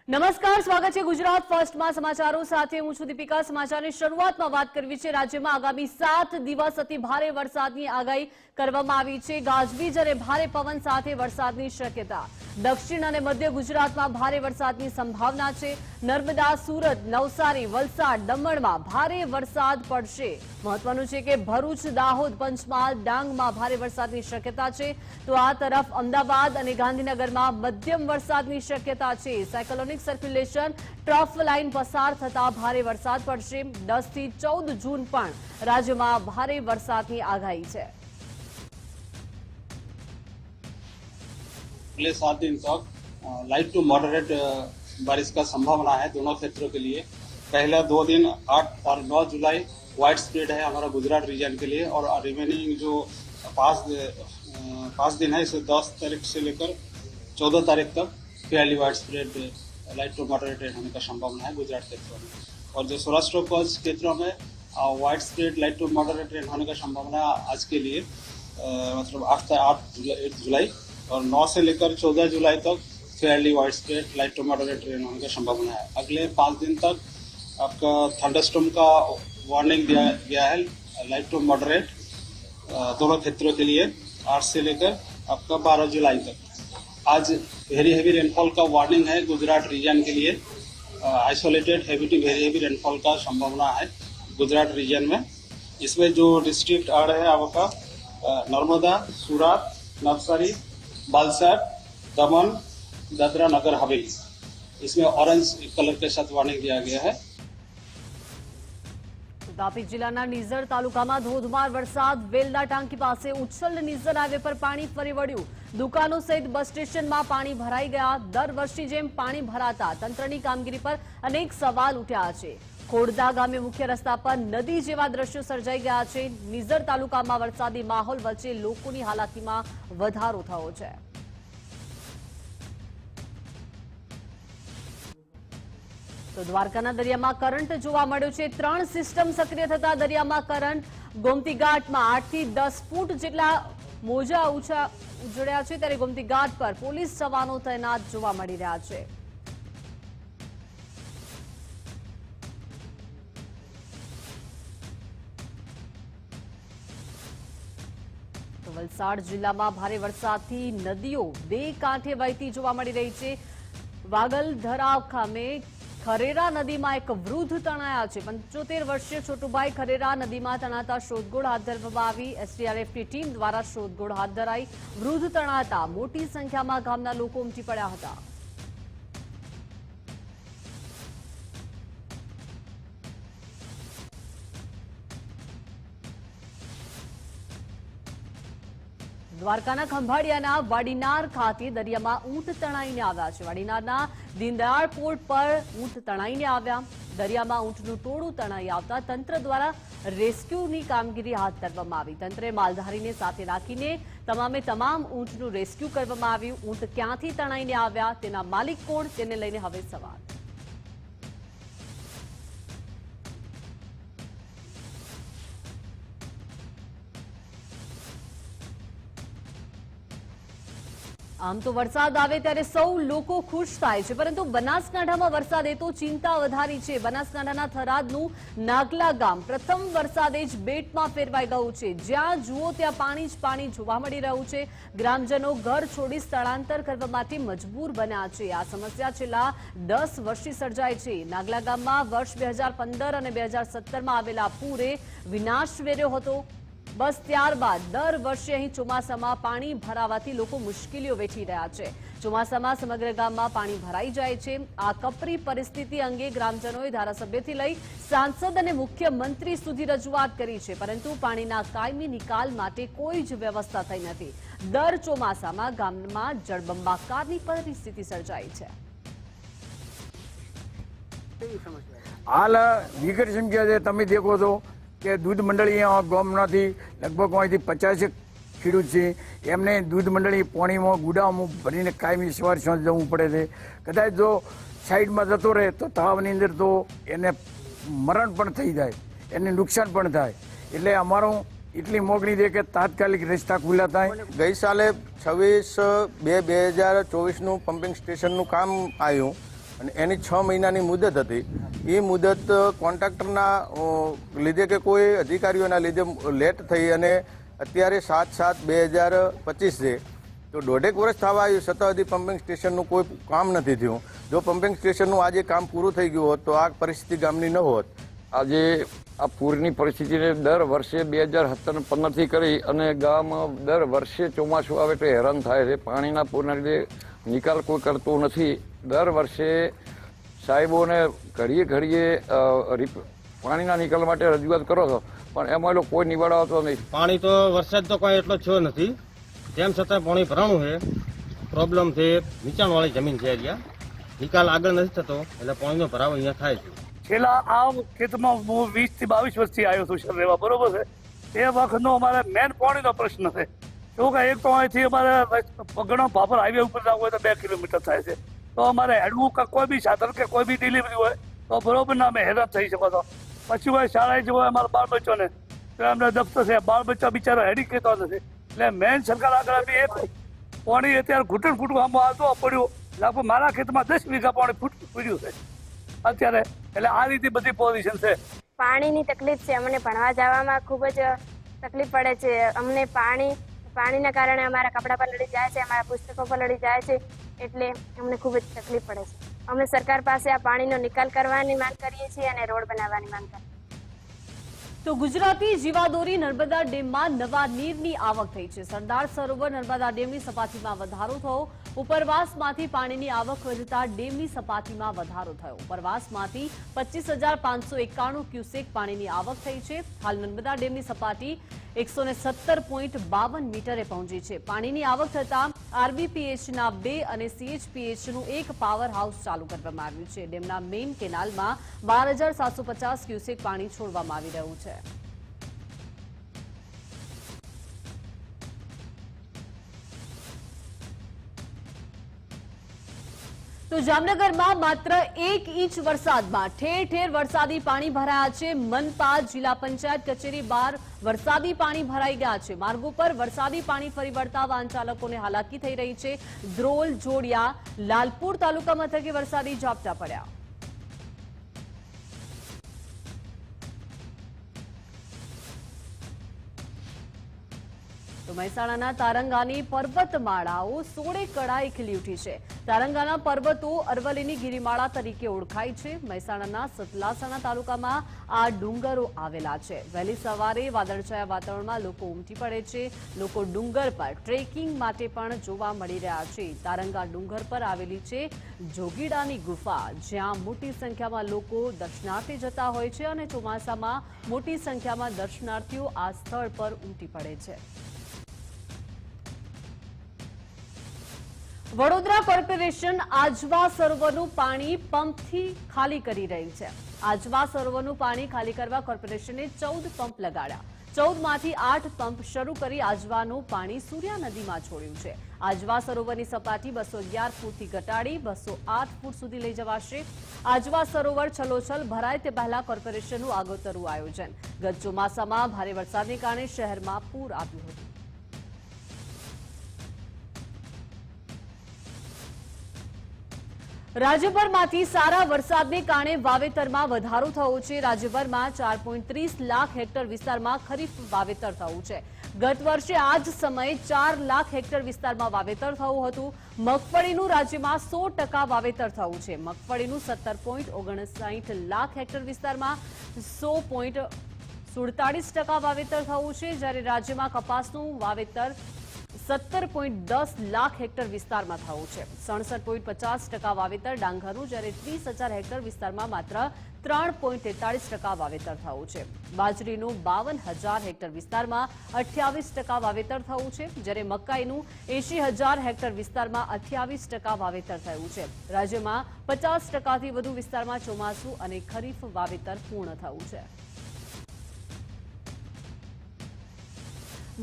નમસ્કાર, સ્વાગત છે ગુજરાત ફર્સ્ટમાં સમાચારો સાથે હું છું દીપિકા। સમાચારની શરૂઆતમાં વાત કરવી છે રાજ્યમાં આગામી 7 દિવસ અતિ ભારે વરસાદની આગાહી કરવામાં આવી છે। ગાજવીજ અને ભારે પવન સાથે વરસાદની શક્યતા। દક્ષિણ અને મધ્ય ગુજરાતમાં ભારે વરસાદની સંભાવના છે। નર્મદા, સુરત, નવસારી, વલસાડ, દમણમાં ભારે વરસાદ પડશે। મહત્વનું છે કે ભરૂચ, દાહોદ, પંચમહાલ, ડાંગમાં ભારે વરસાદની શક્યતા છે, તો આ તરફ અમદાવાદ અને ગાંધીનગરમાં મધ્યમ વરસાદની શક્યતા છે। સાયક્લોનિક સર્ક્યુલેશન ટ્રફ લાઇન પસાર થતા ભારે વરસાદ પડશે। 10 થી 14 જૂન પણ રાજ્યમાં ભારે વરસાદની આગાહી છે। अगले 7 दिन तक लाइट टू मॉडरेट बारिश का संभावना है दोनों क्षेत्रों के लिए। पहला 2 दिन 8 और 9 जुलाई वाइड स्प्रेड है हमारा गुजरात रीजन के लिए, और रिमेनिंग जो 5 दिन है इसे 10 तारीख से लेकर 14 तारीख तक fairly wide spread light to moderate rain होने का संभावना है गुजरात क्षेत्रों में। और जो सौराष्ट्र कच्छ क्षेत्रों में wide spread light to moderate rain होने का संभावना आज के लिए मतलब 8 जुलाई और 9 से लेकर 14 जुलाई तक fairly wide spread light to moderate rain होने की संभावना है। अगले 5 दिन तक आपका थंडरस्टॉर्म का वार्निंग दिया गया है लाइट टू मॉडरेट दोनों क्षेत्रों के लिए 8 से लेकर आपका 12 जुलाई तक। आज वेरी हेवी रेनफॉल का वार्निंग है गुजरात रीजन के लिए। Isolated heavy to very heavy rainfall का संभावना है गुजरात रीजन में। इसमें जो डिस्ट्रिक्ट आ रहे हैं आपका नर्मदा, सूरत, नवसारी, वलसाड, दमन, दादरा नगर हवेली, इसमें ऑरेंज कलर के साथ वार्निंग दिया गया है। તાપી જિલ્લાના નિઝર તાલુકામાં ધોધમાર વરસાદ। વેલદા ટાંકી પાસે ઉચ્છલ નિઝર હાઈવે પર પાણી ફરી વળ્યું। દુકાનો સહિત બસ સ્ટેશનમાં પાણી ભરાઈ ગયા। દર વર્ષની જેમ પાણી ભરાતા તંત્રની કામગીરી પર અનેક સવાલ ઉઠ્યા છે। ખોડદા ગામે મુખ્ય રસ્તા પર નદી જેવા દ્રશ્યો સર્જાઈ ગયા છે। નિઝર તાલુકામાં વરસાદી માહોલ વચ્ચે લોકોની હાલાકીમાં વધારો થયો છે। તો દ્વારકાના દરિયામાં કરંટ જોવા મળ્યો છે। 3 સિસ્ટમ સક્રિય થતા દરિયામાં કરંટ। ગોમતી ઘાટમાં 8 થી 10 ફૂટ જેટલા મોજા ઉછળ્યા છે, ત્યારે ગોમતી ઘાટ પર પોલીસ જવાનો તૈનાત જોવા મળી રહ્યા છે। તો વલસાડ જિલ્લામાં ભારે વરસાદથી નદીઓ 2 કાંઠે વહેતી જોવા મળી રહી છે। વાગલધરા ખામે ખરેરા નદીમાં એક વૃદ્ધ તણાયા છે। 75 વર્ષીય છોટુભાઈ ખરેરા નદીમાં તણાતા શોધખોળ હાથ ધરવામાં આવી। એસડીઆરએફની ટીમ દ્વારા શોધખોળ હાથ ધરાઈ। વૃદ્ધ તણાતા મોટી સંખ્યામાં ગામના લોકો ઉમટી પડ્યા હતા। દ્વારકાના ખંભાળિયાના વાડીનાર ખાતે દરિયામાં ઊંટ તણાઈને આવ્યા છે। વાડીનારના દીનદયાળ પોર્ટ પર ઊંટ તણાઈને આવ્યા। દરિયામાં ઊંટનું ટોળું તણાઈ આવતા તંત્ર દ્વારા રેસ્ક્યુની કામગીરી હાથ ધરવામાં આવી। તંત્રે માલધારીને સાથે રાખીને તમામ ઊંટનું રેસ્ક્યુ કરવામાં આવ્યું। ઊંટ ક્યાંથી તણાઈને આવ્યા, તેના માલિક કોણ, તેને લઈને હવે સવાલ। આમ તો વરસાદ આવે ત્યારે સૌ લોકો ખુશ થાય છે, પરંતુ બનાસકાંઠામાં વરસાદે તો ચિંતા વધારી છે। બનાસકાંઠાના થરાદનું નાગલા ગામ પ્રથમ વરસાદે જ બેટમાં ફેરવાઈ ગયું છે। જ્યાં જુઓ ત્યાં પાણી જ પાણી જોવા મળી રહ્યું છે। ગ્રામજનો ઘર છોડી સ્થળાંતર કરવા માટે મજબૂર બન્યા છે। આ સમસ્યા છેલ્લા 10 વર્ષથી સર્જાય છે। નાગલા ગામમાં વર્ષ 2015 અને 2017માં આવેલા પૂરે વિનાશ વેર્યો હતો। બસ ત્યારબાદ દર વર્ષે અહીં ચોમાસામાં પાણી ભરાવાથી લોકો મુશ્કેલીઓ વેઠી રહ્યા છે। ચોમાસામાં સમગ્ર ગામમાં પાણી ભરાઈ જાય છે। આ કપરી પરિસ્થિતિ અંગે ગ્રામજનોએ ધારાસભ્યથી લઈ સાંસદ અને મુખ્યમંત્રી સુધી રજૂઆત કરી છે, પરંતુ પાણીના કાયમી નિકાલ માટે કોઈ જ વ્યવસ્થા થઈ નથી। દર ચોમાસામાં ગામમાં જળબંબાકારની પરિસ્થિતિ સર્જાઈ છે। હાલ વિગત સમજ્યા છે, તમે દેખો છો કે દૂધ મંડળી ગામમાંથી લગભગ અહીંથી 50 ખેડૂત છે। એમને દૂધ મંડળી પાણીમાં ગુડામાં ભરીને કાયમી સવાર સાંજ જવું પડે છે। કદાચ જો સાઈડમાં જતો રહે તો તાવની અંદર તો એને મરણ પણ થઈ જાય, એને નુકસાન પણ થાય। એટલે અમારું એટલી મોકલી દે કે તાત્કાલિક રસ્તા ખુલ્લા થાય। ગઈ સાલે 26/2/2024નું પમ્પિંગ સ્ટેશનનું કામ આવ્યું, અને એની 6 મહિનાની મુદત હતી. એ મુદત કોન્ટ્રાક્ટરના લીધે કે કોઈ અધિકારીઓના લીધે લેટ થઈ અને અત્યારે 7/7/2025 છે. તો 1.5 વર્ષ થવા આવ્યું છતાં હજી પમ્પિંગ સ્ટેશનનું કોઈ કામ નથી થયું. જો પમ્પિંગ સ્ટેશનનું આજે કામ પૂરું થઈ ગયું હોત તો આ પરિસ્થિતિ ગામની ન હોત. આજે આ પૂરની પરિસ્થિતિને દર વર્ષે 2017-15થી કરી અને ગામ દર વર્ષે ચોમાસું આવે તો હેરાન થાય છે. પાણીના પૂરના લીધે નિકાલ કોઈ કરતું નથી. દર વર્ષે સાહેબોને ઘડીએ પાણીના નિકાલ માટે રજૂઆત કરો છો પણ એમાં લોકો કોઈ નિવાડો આવતો નહીં. પાણી તો વરસાદ તો કોઈ એટલો થયો નથી, તેમ છતાં પાણી ભરાણું છે. પ્રોબ્લેમ છે, નીચાણવાળી જમીન છે, અહીંયા નિકાલ આગળ નથી થતો એટલે પાણીનો ભરાવો અહીંયા થાય છે. છેલ્લા આ ખેતમાં હું 20 થી 22 વર્ષથી આવ્યો છું સર રહેવા, બરોબર છે. એ વખતનો અમારે મેન પાણીનો પ્રશ્ન છે. શું કે એક તો અહીંથી અમારે ઘણો ભાભર હાઈવે ઉપર જવું હોય તો 2 કિલોમીટર થાય છે. તો અમારે હેડવું કે કોઈ બી સાધન કે કોઈ બી ડિલિવરી હોય તો બરોબર ના અમે હેરાન થઈ શકો છો. પછી હોય શાળાએ જવું હોય અમારા બાળ બચ્ચોને તો એમને દફતર છે, બાળ બચ્ચા બિચારા હેડી કહેતો નથી. એટલે મેન સરકાર આગળ બી એક પાણી અત્યારે ઘૂંટણ ફૂટવું આમાં આવતો પડ્યું. લગભગ મારા ખેતમાં 10 વીઘા પાણી ફૂટ્યું છે અત્યારે. એટલે આ રીતે બધી પોઝિશન છે. પાણીની તકલીફ છે, અમને ભણવા જવામાં ખૂબ જ તકલીફ પડે છે. અમને પાણીના કારણે અમારા કપડાં પર લડી જાય છે, અમારા પુસ્તકો પર લડી જાય છે, એટલે અમને ખૂબ જ તકલીફ પડે છે. અમે સરકાર પાસે આ પાણીનો નિકાલ કરવાની માંગ કરીએ છીએ અને રોડ બનાવવાની માંગ કરીએ. તો ગુજરાતી જીવાદોરી નર્મદા ડેમમાં નવા નીરની આવક થઈ છે. સરદાર સરોવર નર્મદા ડેમની સપાટીમાં વધારો થયો. ઉપરવાસમાંથી પાણીની આવક વધતા ડેમની સપાટીમાં વધારો થયો. ઉપરવાસમાંથી 25,591 ક્યુસેક પાણીની આવક થઈ છે. હાલ નર્મદા ડેમની સપાટી 117.52 મીટરે પહોંચી છે. પાણીની આવક થતાં આરબીપીએચના 2 અને સીએચપીએચનું 1 પાવર હાઉસ ચાલુ કરવામાં આવ્યું છે. ડેમના મેઇન કેનાલમાં 12,750 ક્યુસેક પાણી છોડવામાં આવી રહ્યું છે. તો જામનગરમાં માત્ર 1 ઇંચ વરસાદમાં ઠેર ઠેર વરસાદી પાણી ભરાયા છે. મનપા જિલ્લા પંચાયત કચેરી બહાર વરસાદી પાણી ભરાઈ ગયા છે. માર્ગો પર વરસાદી પાણી ફરી વળતા વાહન ચાલકોને હાલાકી થઈ રહી છે. ધ્રોલ, જોડિયા, લાલપુર તાલુકા મથકે વરસાદી ઝાપટા પડ્યા. તો મહેસાણાના તારંગાની પર્વતમાળાઓ સોળે કળાએ ખીલી ઉઠી છે. તારંગાના પર્વતો અરવલ્લીની ગિરિમાળા તરીકે ઓળખાય છે. મહેસાણાના સતલાસણા તાલુકામાં આ ડુંગરો આવેલા છે. વહેલી સવારે વાદળછાયા વાતાવરણમાં લોકો ઉમટી પડે છે. લોકો ડુંગર પર ટ્રેકિંગ માટે પણ જોવા મળી રહ્યા છે. તારંગા ડુંગર પર આવેલી છે જોગીડાની ગુફા, જ્યાં મોટી સંખ્યામાં લોકો દર્શનાર્થે જતા હોય છે અને ચોમાસામાં મોટી સંખ્યામાં દર્શનાર્થીઓ આ સ્થળ પર ઉમટી પડે છે. વડોદરા કોર્પોરેશન આજવા સરોવરનું પાણી પંપથી ખાલી કરી રહી છે. આજવા સરોવરનું પાણી ખાલી કરવા કોર્પોરેશને 14 પંપ લગાડ્યા. 14માંથી 8 પંપ શરૂ કરી આજવાનું પાણી સૂર્યા નદીમાં છોડ્યું છે. આજવા સરોવરની સપાટી 211 ફૂટથી ઘટાડી 208 ફૂટ સુધી લઈ જવાશે. આજવા સરોવર છલોછલ ભરાય તે પહેલા કોર્પોરેશનનું આગોતરું આયોજન. ગત ચોમાસામાં ભારે વરસાદને કારણે શહેરમાં પૂર આવ્યું હતું. રાજ્યભરમાંથી સારા વરસાદને કારણે વાવેતરમાં વધારો થયો છે. રાજ્યભરમાં 4.30 લાખ હેક્ટર વિસ્તારમાં ખરીફ વાવેતર થયું છે. ગત વર્ષે આ જ સમયે 4 લાખ હેક્ટર વિસ્તારમાં વાવેતર થયું હતું. મગફળીનું રાજ્યમાં 100% વાવેતર થયું છે. મગફળીનું 17.59 લાખ હેક્ટર વિસ્તારમાં 100.47% વાવેતર થયું છે, જ્યારે રાજ્યમાં કપાસનું વાવેતર 17.10 લાખ હેક્ટર વિસ્તારમાં થયું છે. 67.50% વાવેતર ડાંગરનું, જ્યારે 30,000 હેક્ટર વિસ્તારમાં માત્ર 3.43% વાવેતર થયું છે. બાજરીનું 52,000 હેક્ટર વિસ્તારમાં 28% વાવેતર થયું છે, જ્યારે મકાઈનું 80,000 હેક્ટર વિસ્તારમાં 28% વાવેતર થયું છે. રાજ્યમાં 50%થી વધુ વિસ્તારમાં ચોમાસું અને ખરીફ વાવેતર પૂર્ણ થયું છે.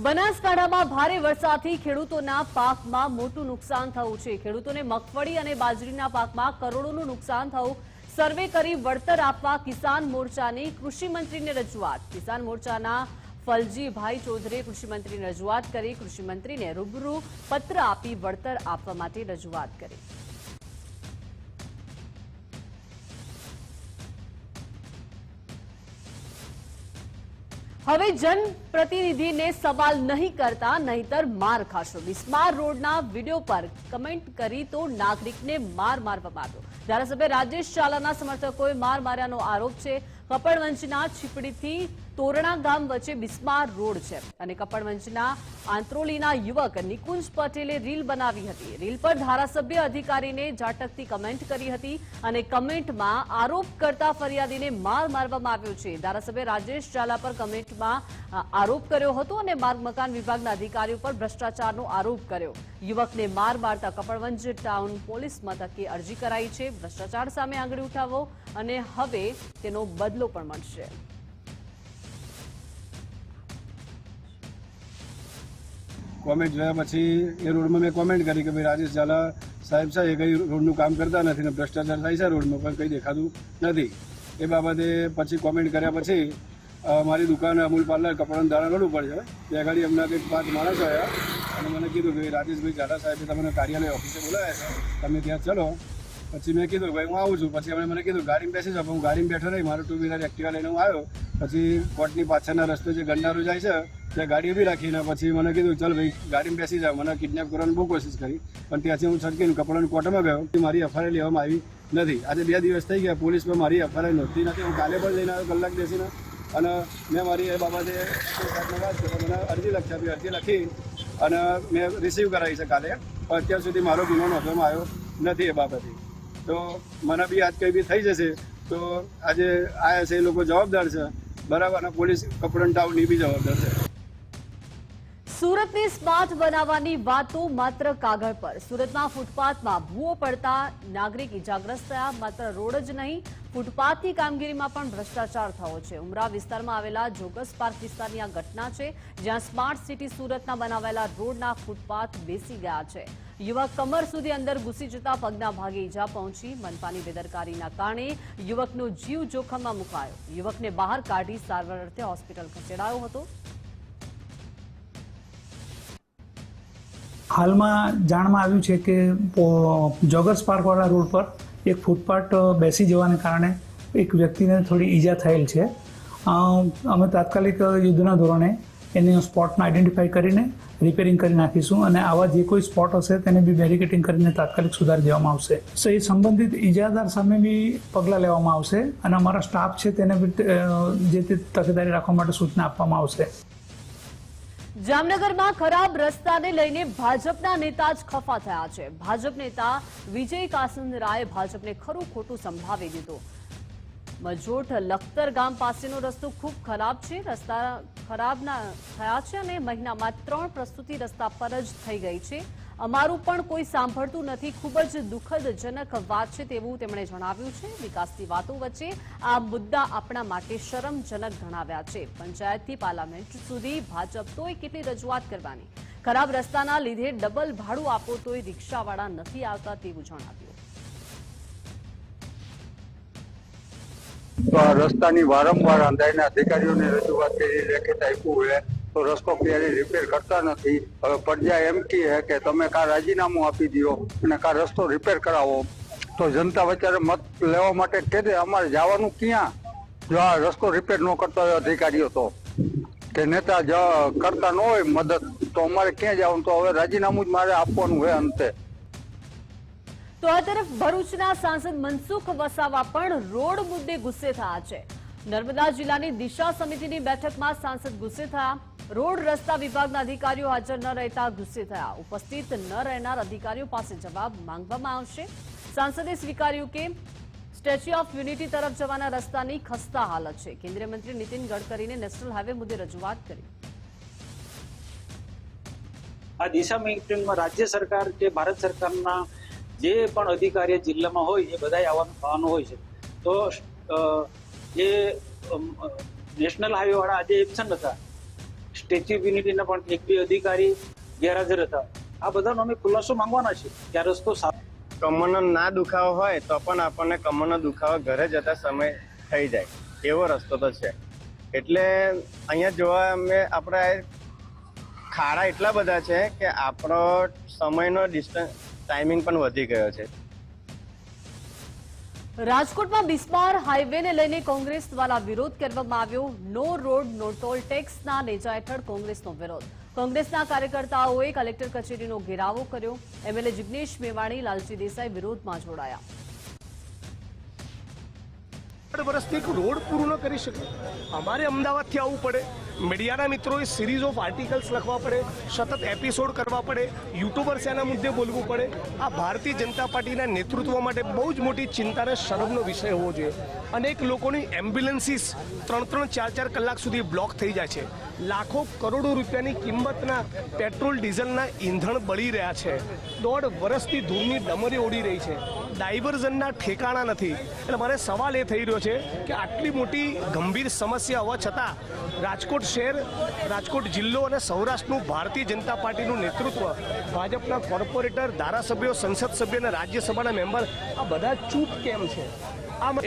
બનાસકાંઠામાં ભારે વરસાદથી ખેડૂતોના પાકમાં મોટું નુકસાન થયું છે. ખેડૂતોને મગફળી અને બાજરીના પાકમાં કરોડોનું નુકસાન થયું. સર્વે કરી વળતર આપવા કિસાન મોરચાની કૃષિમંત્રીને રજૂઆત. કિસાન મોરચાના ફલજીભાઈ ચૌધરીએ કૃષિમંત્રીને રજૂઆત કરી. કૃષિમંત્રીને રૂબરૂ પત્ર આપી વળતર આપવા માટે રજૂઆત કરી. હવે જનપ્રતિનિધિને સવાલ નહીં કરતા નહીતર માર ખાશો. બિસ્માર રોડના વિડીયો પર કમેન્ટ કરી તો નાગરિકને માર મારવામાં આવ્યો. ધારાસભ્ય રાજેશ ઝાલાના સમર્થકોએ માર માર્યાનો આરોપ છે. કપડવંજના છીપડીથી તોરણા ગામ વચ્ચે બિસ્માર રોડ છે અને કપડવંજના આંત્રોલીના યુવક નિકુંજ પટેલે રીલ બનાવી હતી. રીલ પર ધારાસભ્ય અધિકારીને ઝાટકથી કમેન્ટ કરી હતી અને કમેન્ટમાં આરોપ કરતા ફરિયાદીને માર મારવામાં આવ્યો છે. ધારાસભ્ય રાજેશ ઝાલા પર કમેન્ટમાં આરોપ કર્યો હતો અને માર્ગ મકાન વિભાગના અધિકારીઓ પર ભ્રષ્ટાચારનો આરોપ કર્યો. યુવકને માર મારતા કપડવંજ ટાઉન પોલીસ મથકે અરજી કરાઈ છે. ભ્રષ્ટાચાર સામે આંગળી ઉઠાવો અને હવે તેનો બદલો પણ મળશે. કોમેન્ટ જોયા પછી એ રોડમાં મેં કોમેન્ટ કરી કે ભાઈ રાજેશ ઝાલા સાહેબ છે એ કંઈ રોડનું કામ કરતા નથી ને ભ્રષ્ટાચાર થાય છે રોડમાં પણ કંઈ દેખાતું નથી. એ બાબતે પછી કોમેન્ટ કર્યા પછી મારી દુકાન અમૂલ પાર્લર કપડાં દાણા રોડ ઉપર છે. ત્યાં આગળ એમના કંઈક 5 માણસો આવ્યા અને મને કીધું કે રાજેશભાઈ ઝાલા સાહેબે તમને કાર્યાલય ઓફિસે બોલાવ્યા છે, તમે ત્યાં ચલો. પછી મેં કીધું ભાઈ હું આવું છું. પછી એમણે મને કીધું ગાડીમાં બેસી જાઓ. હું ગાડીમાં બેઠો નહીં, મારું 2 વ્હીલર એક્ટિવા લઈને હું આવ્યો. પછી કોર્ટની પાછળના રસ્તે જે ગંડારો જાય છે ત્યાં ગાડી ઊભી રાખીને પછી મને કીધું ચાલ ભાઈ ગાડીમાં બેસી જાઓ. મને કિડનેપ કરવાની બહુ કોશિશ કરી પણ ત્યાંથી હું છટકીને કપડાની કોર્ટમાં ગયો. મારી એફઆઈઆર લેવામાં આવી નથી. આજે 2 દિવસ થઈ ગયા, પોલીસ પર મારી એફઆઈઆર નોંધતી નથી. હું કાલે પણ લઈને આવ્યો કલાક બેસીને અને મેં મારી એ બાબતે વાત કરી, મને અરજી લખી આપી. અરજી લખી અને મેં રિસીવ કરાવી છે કાલે, પણ અત્યાર સુધી મારો ગુનો નોંધવામાં આવ્યો નથી એ બાબતે. તો મને બી આજ કંઈ બી થઈ જશે તો આજે આવ્યા છે એ લોકો જવાબદાર છે, બરાબર, અને પોલીસ કપડન ટાઉનની બી જવાબદાર છે. સુરતને સ્માર્ટ બનાવવાની વાતો માત્ર કાગળ પર. સુરતમાં ફૂટપાથમાં ભૂવો પડતા નાગરિક ઇજાગ્રસ્ત થયા. માત્ર રોડ જ નહીં, ફૂટપાથની કામગીરીમાં પણ ભ્રષ્ટાચાર થયો છે. ઉમરા વિસ્તારમાં આવેલા જોગસ પાર્ક વિસ્તારની આ ઘટના છે, જ્યાં સ્માર્ટ સિટી સુરતના બનાવેલા રોડના ફૂટપાથ બેસી ગયા છે. યુવક કમર સુધી અંદર ઘૂસી જતા પગના ભાગે ઈજા પહોંચી. મનપાની બેદરકારીના કારણે યુવકનો જીવ જોખમમાં મુકાયો. યુવકને બહાર કાઢી સારવાર અર્થે હોસ્પિટલ ખસેડાયો હતો. હાલમાં જાણમાં આવ્યું છે કે જોગર્સ પાર્કવાળા રોડ પર એક ફૂટપાથ બેસી જવાને કારણે એક વ્યક્તિને થોડી ઈજા થયેલ છે. અમે તાત્કાલિક યુદ્ધના ધોરણે એની સ્પોટને આઈડેન્ટિફાઈ કરીને રિપેરિંગ કરી નાખીશું અને આવા જે કોઈ સ્પોટ હશે તેને બી બેરિકેટિંગ કરીને તાત્કાલિક સુધારી દેવામાં આવશે. સો એ સંબંધિત ઈજાદાર સામે બી પગલાં લેવામાં આવશે અને અમારા સ્ટાફ છે તેને બી જે તે તકેદારી રાખવા માટે સૂચના આપવામાં આવશે. જામનગરમાં ખરાબ રસ્તાને લઈને ભાજપના નેતા જ ખફા થયા છે. ભાજપ નેતા વિજય કાસંદરાએ ભાજપને ખરું ખોટું સંભળાવી દીધું. મજોઠ લખતર ગામ પાસેનો રસ્તો ખૂબ ખરાબ છે. રસ્તા ખરાબ થયા છે અને મહિનામાં 3 પ્રસ્તુતિ રસ્તા પર જ થઈ ગઈ છે. અમારું પણ કોઈ સાંભળતું નથી. ખૂબ જ દુઃખદજનક વાત છે તેવું તેમણે જણાવ્યું છે. વિકાસની વાતો વચ્ચે આ મુદ્દા આપણા માટે શરમજનક ગણાવ્યા છે. પંચાયતથી પાર્લામેન્ટ સુધી ભાજપ તોય કેટલી રજૂઆત કરવાની. ખરાબ રસ્તાના લીધે ડબલ ભાડું આપો તોય રિક્ષાવાળા નથી આવતા તેવું જણાવ્યું. તો આ રસ્તાની વારંવાર અંધારીના અધિકારીઓને રજૂઆત કરી લેખિત આપ્યું હોય તો રસ્તો ક્યારેય રિપેર કરતા નથી. હવે પ્રજા એમ કહે કે તમે કા રાજીનામું આપી દો અને કા રસ્તો રિપેર કરાવો. તો જનતા વચ્ચે મત લેવા માટે કહે અમારે જવાનું ક્યાં? જો આ રસ્તો રિપેર ન કરતા હોય અધિકારીઓ તો કે નેતા કરતા ન હોય મદદ તો અમારે ક્યાં જવાનું? તો હવે રાજીનામું જ મારે આપવાનું હોય અંતે. તો આ તરફ ભરૂચના સાંસદ મનસુખ વસાવા પણ રોડ મુદ્દે ગુસ્સે થયા છે. નર્મદા જિલ્લાની દિશા સમિતિની બેઠકમાં સાંસદ ગુસ્સે થયા. રોડ રસ્તા વિભાગના અધિકારીઓ હાજર ન રહેતા ગુસ્સે થયા. ઉપસ્થિત ન રહેનાર અધિકારીઓ પાસે જવાબ માંગવામાં આવશે. સાંસદે સ્વીકાર્યું કે સ્ટેચ્યુ ઓફ યુનિટી તરફ જવાના રસ્તાની ખસ્તા હાલત છે. કેન્દ્રીય મંત્રી નીતિન ગડકરીને નેશનલ હાઈવે મુદ્દે રજૂઆત કરી. આ દિશા મિટિંગમાં રાજ્ય સરકાર કે ભારત સરકારના જે પણ અધિકારી જિલ્લામાં હોય એ બધા આવવાનું હોય છે. તો જે નેશનલ હાઈવે વાળા આજે એબસન્ટ હતા, સ્ટેચ્યુ ઓફ યુનિટીના પણ 1-2 અધિકારી ગેરહાજર હતા. આ બધાનો અમે ખુલાસો માંગવાના છે કે આ રસ્તો કમરનો ના દુખાવો હોય તો પણ આપણને કમરનો દુખાવો ઘરે જતા સમય થઈ જાય એવો રસ્તો તો છે. એટલે અહીંયા જોવા આપણે ખાડા એટલા બધા છે કે આપણો સમયનો ટાઈમિંગ પણ વધી ગયો છે. રાજકોટમાં બિસ્માર હાઈવેને લઈને કોંગ્રેસ દ્વારા વિરોધ કરવામાં આવ્યો. નો રોડ નો ટોલ ટેક્સના નેજા હેઠળ કોંગ્રેસનો વિરોધ. કોંગ્રેસના કાર્યકર્તાઓએ કલેક્ટર કચેરીનો ઘેરાવો કર્યો. એમએલએ જિગ્નેશ મેવાણી, લાલજી દેસાઈ વિરોધમાં જોડાયા. વર્ષથી એક રોડ પૂરું ન કરી શકે, અમારે અમદાવાદથી આવવું પડે, મીડિયાના મિત્રોએ સિરીઝ ઓફ આર્ટિકલ્સ લખવા પડે, સતત એપિસોડ કરવા પડે, યુટ્યુબર્સે આના મુદ્દે બોલવું પડે. આ ભારતીય જનતા પાર્ટીના નેતૃત્વ માટે બહુ જ મોટી ચિંતા અને શરમનો વિષય હોવો જોઈએ. અનેક લોકોની એમ્બ્યુલન્સીસ 3-4 કલાક સુધી બ્લોક થઈ જાય છે. લાખો કરોડો રૂપિયાની કિંમતના પેટ્રોલ ડીઝલના ઈંધણ બળી રહ્યા છે. 1.5 વર્ષથી ધૂળની ડમરી ઉડી રહી છે. ડાયવર્ઝનના ઠેકાણા નથી. એટલે મને સવાલ એ થઈ રહ્યો છે કે આટલી મોટી ગંભીર સમસ્યા હોવા છતાં રાજકોટ શહેર, રાજકોટ જિલ્લો અને સૌરાષ્ટ્રનું ભારતીય જનતા પાર્ટીનું નેતૃત્વ, ભાજપના કોર્પોરેટર, ધારાસભ્યો, સંસદ સભ્ય અને રાજ્યસભાના મેમ્બર આ બધા ચૂપ કેમ છે?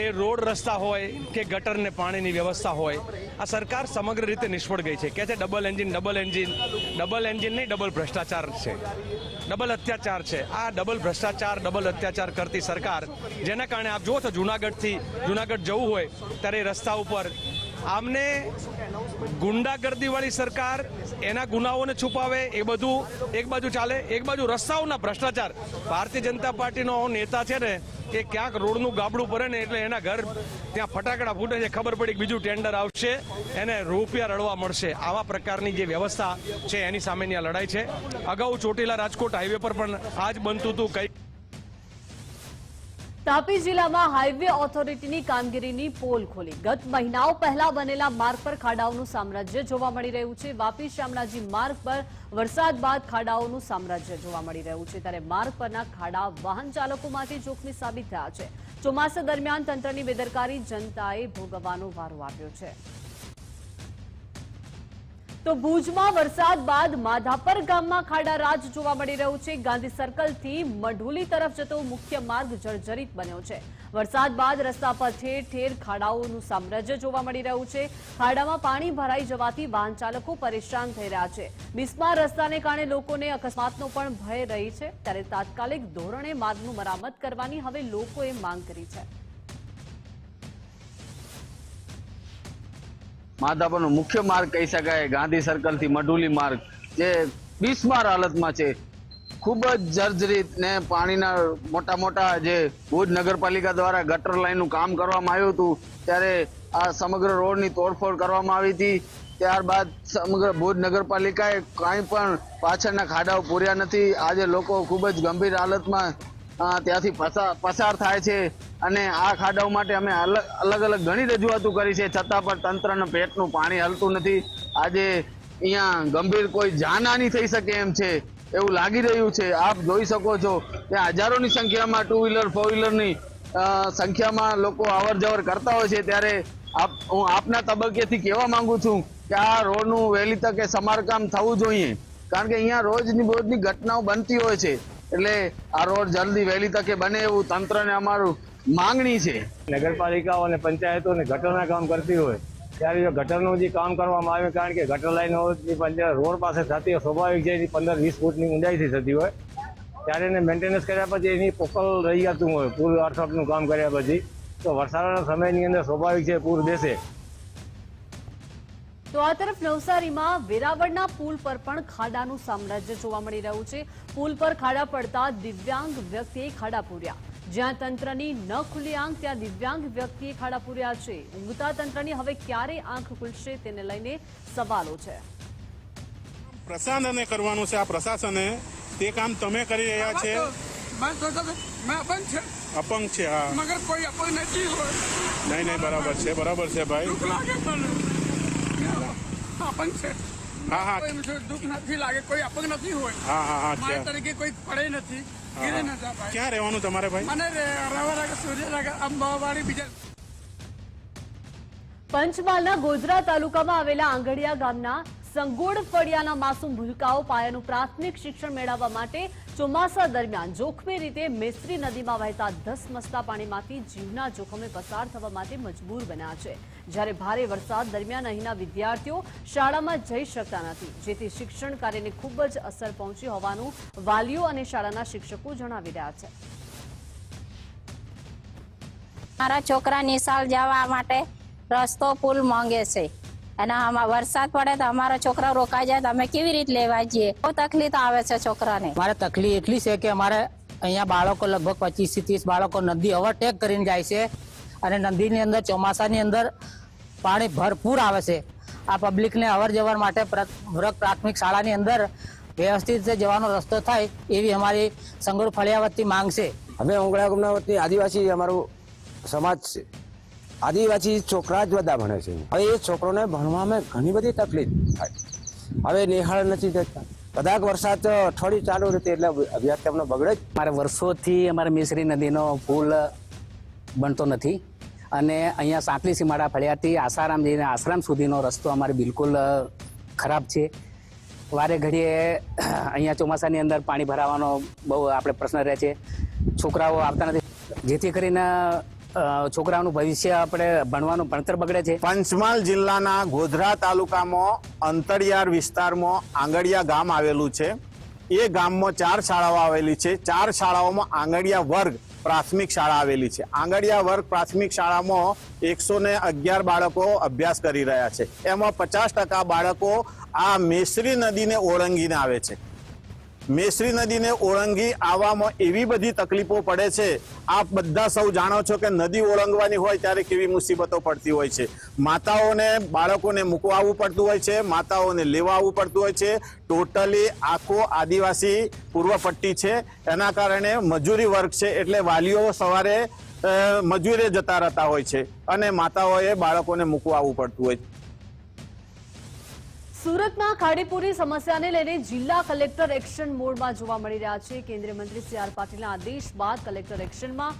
એ રોડ રસ્તા હોય કે ગટર ને પાણીની વ્યવસ્થા હોય, આ સરકાર સમગ્ર રીતે નિષ્ફળ ગઈ છે. કે છે ડબલ એન્જિન નહીં, ડબલ ભ્રષ્ટાચાર છે, ડબલ અત્યાચાર છે. આ ડબલ ભ્રષ્ટાચાર, ડબલ અત્યાચાર કરતી સરકાર, જેના કારણે આપ જુઓ તો જુનાગઢ જવું હોય ત્યારે રસ્તા ઉપર આમને ગુંડાગર્દી વાળી સરકાર એના ગુનાઓને છુપાવે, એ બધું એક બાજુ ચાલે, એક બાજુ રસ્તાઓના ભ્રષ્ટાચાર. ભારતીય જનતા પાર્ટીનો નેતા છે ને, કે ક્યાંક રોડનું ગાબડું પડે ને એટલે એના ઘર ત્યાં ફટાકડા ફૂટે છે, ખબર પડી કે બીજું ટેન્ડર આવશે, એને રૂપિયા રળવા મળશે. આવા પ્રકારની જે વ્યવસ્થા છે એની સામેની આ લડાઈ છે. અગાઉ ચોટીલા રાજકોટ હાઈવે પર પણ આ જ બનતું હતું. કઈ તાપી જિલ્લામાં હાઈવે ઓથોરિટીની કામગીરીની પોલ ખોલી. ગત મહિનાઓ પહેલા બનેલા માર્ગ પર ખાડાઓનું સામ્રાજ્ય જોવા મળી રહ્યું છે. વાપી શામળાજી માર્ગ પર વરસાદ બાદ ખાડાઓનું સામ્રાજ્ય જોવા મળી રહ્યું છે, ત્યારે માર્ગ પરના ખાડા વાહન ચાલકો માટે જોખમી સાબિત થયા છે. ચોમાસા દરમિયાન તંત્રની બેદરકારી જનતાએ ભોગવવાનો વારો આવ્યો છે. તો ભુજમાં વરસાદ બાદ માધાપર ગામમાં ખાડા રાજ જોવા મળી રહ્યું છે. ગાંધી સર્કલથી મઢુલી તરફ જતો મુખ્ય માર્ગ જર્જરિત બન્યો છે. વરસાદ બાદ રસ્તા પર ઠેર ઠેર ખાડાઓનું સામ્રાજ્ય જોવા મળી રહ્યું છે. ખાડામાં પાણી ભરાઈ જવાથી વાહન ચાલકો પરેશાન થઈ રહ્યા છે. બિસ્માર રસ્તાને કારણે લોકોને અકસ્માતનો પણ ભય રહી છે, ત્યારે તાત્કાલિક ધોરણે માર્ગનું મરામત કરવાની હવે લોકોએ માંગ કરી છે. માધાપરનો મુખ્ય માર્ગ કહી શકાય, ગાંધી સર્કલ થી મઢુલી માર્ગ, જે બિસ્માર હાલતમાં છે, ખૂબ જ જર્જરિત ને પાણીના મોટા જે ભુજ નગરપાલિકા દ્વારા ગટર લાઈનનું કામ કરવામાં આવ્યું હતું, ત્યારે આ સમગ્ર રોડની તોડફોડ કરવામાં આવી હતી. ત્યારબાદ સમગ્ર ભુજ નગરપાલિકાએ કાંઈ પણ પાછળના ખાડાઓ પૂર્યા નથી. આજે લોકો ખૂબ જ ગંભીર હાલતમાં ત્યાંથી પસાર થાય છે, અને આ ખાડાઓ માટે અમે અલગ ઘણી રજૂઆતો કરી છે, છતાં પણ તંત્રના પેટનું પાણી હલતું નથી. આજે અહીંયા ગંભીર કોઈ જાનહાની થઈ શકે એમ છે એવું લાગી રહ્યું છે. આપ જોઈ શકો છો ત્યાં હજારોની સંખ્યામાં 2 વ્હીલર 4 વ્હીલરની સંખ્યામાં લોકો અવર જવર કરતા હોય છે. ત્યારે હું આપના તબક્કેથી કહેવા માંગુ છું કે આ રોડનું વહેલી તકે સમારકામ થવું જોઈએ, કારણ કે અહીંયા રોજની ઘટનાઓ બનતી હોય છે. એટલે આ રોડ જલ્દી વહેલી તકે બને એવું તંત્રને અમારું માંગણી છે. નગરપાલિકાઓ અને પંચાયતોને ગટરના કામ કરતી હોય ત્યારે જો ગટરનું જે કામ કરવામાં આવે, કારણ કે ગટર લાઈનો રોડ પાસે થતી હોય, સ્વાભાવિક છે 15-20 ફૂટની ઊંડાઈથી થતી હોય, ત્યારે એને મેન્ટેનન્સ કર્યા પછી એની પોકલ રહી જતું હોય. પૂર અર્થનું કામ કર્યા પછી તો વરસાદના સમયની અંદર સ્વાભાવિક છે પૂર બેસે. તો આ તરફ નવસારીમાં વેરાવળના પુલ પર પણ ખાડાનું સામ્રાજ્ય જોવા મળી રહ્યું છે. પુલ પર ખાડા પડતા દિવ્યાંગ વ્યક્તિએ ખાડા પૂર્યા. જ્યાં તંત્રની ન ખુલી આંખ, ત્યાં દિવ્યાંગ વ્યક્તિએ ખાડા પૂર્યા છે. ઊંઘતા તંત્રની હવે ક્યારે આંખ ખુલશે તેને લઈને સવાલો છે. પ્રશાસને કરવાનું છે, આ પ્રશાસને તે કામ તમે કરી રહ્યા છે. અપંગ છે, હા, મગર કોઈ અપંગ નથી હોય. નહીં, બરાબર છે ભાઈ. અપંગ છે, હા, દુઃખ નથી લાગે, કોઈ અપંગ નથી હોય. હા, મારા તરીકે કોઈ પડે નથી. ક્યાં રહેવાનું તમારે ભાઈ? મને સૂર્યનગર, અંબાવાડી, બીજા. પંચમહાલના ગોધરા તાલુકામાં આવેલા આંગડિયા ગામના સંગોડ ફળિયાના માસૂમ ભૂલકાઓ પાયાનું પ્રાથમિક શિક્ષણ મેળવવા માટે ચોમાસા દરમિયાન જોખમી રીતે મેસ્ત્રી નદીમાં વહેતા ધસમસતા પાણીમાંથી જીવના જોખમે પસાર થવા માટે મજબૂર બન્યા છે. જ્યારે ભારે વરસાદ દરમિયાન અહીંના વિદ્યાર્થીઓ શાળામાં જઈ શકતા નથી, જેથી શિક્ષણ કાર્યને ખૂબ જ અસર પહોંચી હોવાનું વાલીઓ અને શાળાના શિક્ષકો જણાવી રહ્યા છે. મારા છોકરા નિશાળ જવા માટે રસ્તો પુલ માંગે છે અને વરસાદ પડે તો અમારા છોકરા રોકાઈ જાય તો અમે કેવી રીતે લેવા જઈએ? બહુ તકલીફ આવે છે છોકરાને. મારે તકલીફ એટલી છે કે અમારે અહીંયા બાળકો લગભગ 25 થી 30 બાળકો નદી ઓવરટેક કરીને જાય છે અને નદીની અંદર ચોમાસાની અંદર પાણી ભરપૂર આવે છે. આ પબ્લિકને અવર જવર માટે પ્રાથમિક શાળાની અંદર વ્યવસ્થિત જવાનો રસ્તો થાય એવી અમારી સંગોળ ફળિયા વતી માંગ છે. અમે ઓંગળા ગામના વતી આદિવાસી અમારું સમાજ છે. આદિવાસી છોકરા જ બધા ભણે છે. હવે એ છોકરોને ભણવામાં ઘણી બધી તકલીફ થાય. હવે નિહાળ નથી જતા. કદાચ વરસાદ અઠવાડિયું ચાલુ રહેતી એટલે અભ્યાસ તેમનો બગડે જ. અમારે વર્ષોથી અમારે મિસરી નદીનો પુલ બનતો નથી અને અહીંયા સાંકલી સીમાડા ફળિયાથી આસારામ જઈને આશ્રમ સુધીનો રસ્તો અમારે બિલકુલ ખરાબ છે. વારે ઘડીએ અહીંયા ચોમાસાની અંદર પાણી ભરાવાનો બહુ આપણે પ્રશ્ન રહે છે. છોકરાઓ આવતા નથી, જેથી કરીને છોકરાઓનું ભવિષ્ય આપણે ભણવાનું ભણતર બગડે છે. પંચમહાલ જિલ્લાના ગોધરા તાલુકામાં અંતરિયાળ વિસ્તારમાં આંગડિયા ગામ આવેલું છે. એ ગામમાં 4 શાળાઓ આવેલી છે. 4 શાળાઓમાં આંગડિયા વર્ગ પ્રાથમિક શાળા આવેલી છે. આંગડિયા વર્ગ પ્રાથમિક શાળામાં 111 બાળકો અભ્યાસ કરી રહ્યા છે. એમાં 50% બાળકો આ મેસરી નદીને ઓળંગીને આવે છે. મેસરી નદીને ઓળંગી આવવામાં એવી બધી તકલીફો પડે છે. આપ બધા સૌ જાણો છો કે નદી ઓળંગવાની હોય ત્યારે કેવી મુસીબતો પડતી હોય છે. માતાઓને બાળકોને મૂકવા આવવું પડતું હોય છે, માતાઓને લેવા આવવું પડતું હોય છે. ટોટલી આખો આદિવાસી પૂર્વ પટ્ટી છે. એના કારણે મજૂરી વર્ગ છે એટલે વાલીઓ સવારે મજૂરે જતા રહેતા હોય છે અને માતાઓએ બાળકોને મૂકવા આવવું પડતું હોય છે. સુરતમાં ખાડીપુરની સમસ્યાને લઈને જિલ્લા કલેક્ટર એક્શન મોડમાં જોવા મળી રહ્યા છે. કેન્દ્રીય મંત્રી CR પાટીલના આદેશ બાદ કલેક્ટર એક્શનમાં.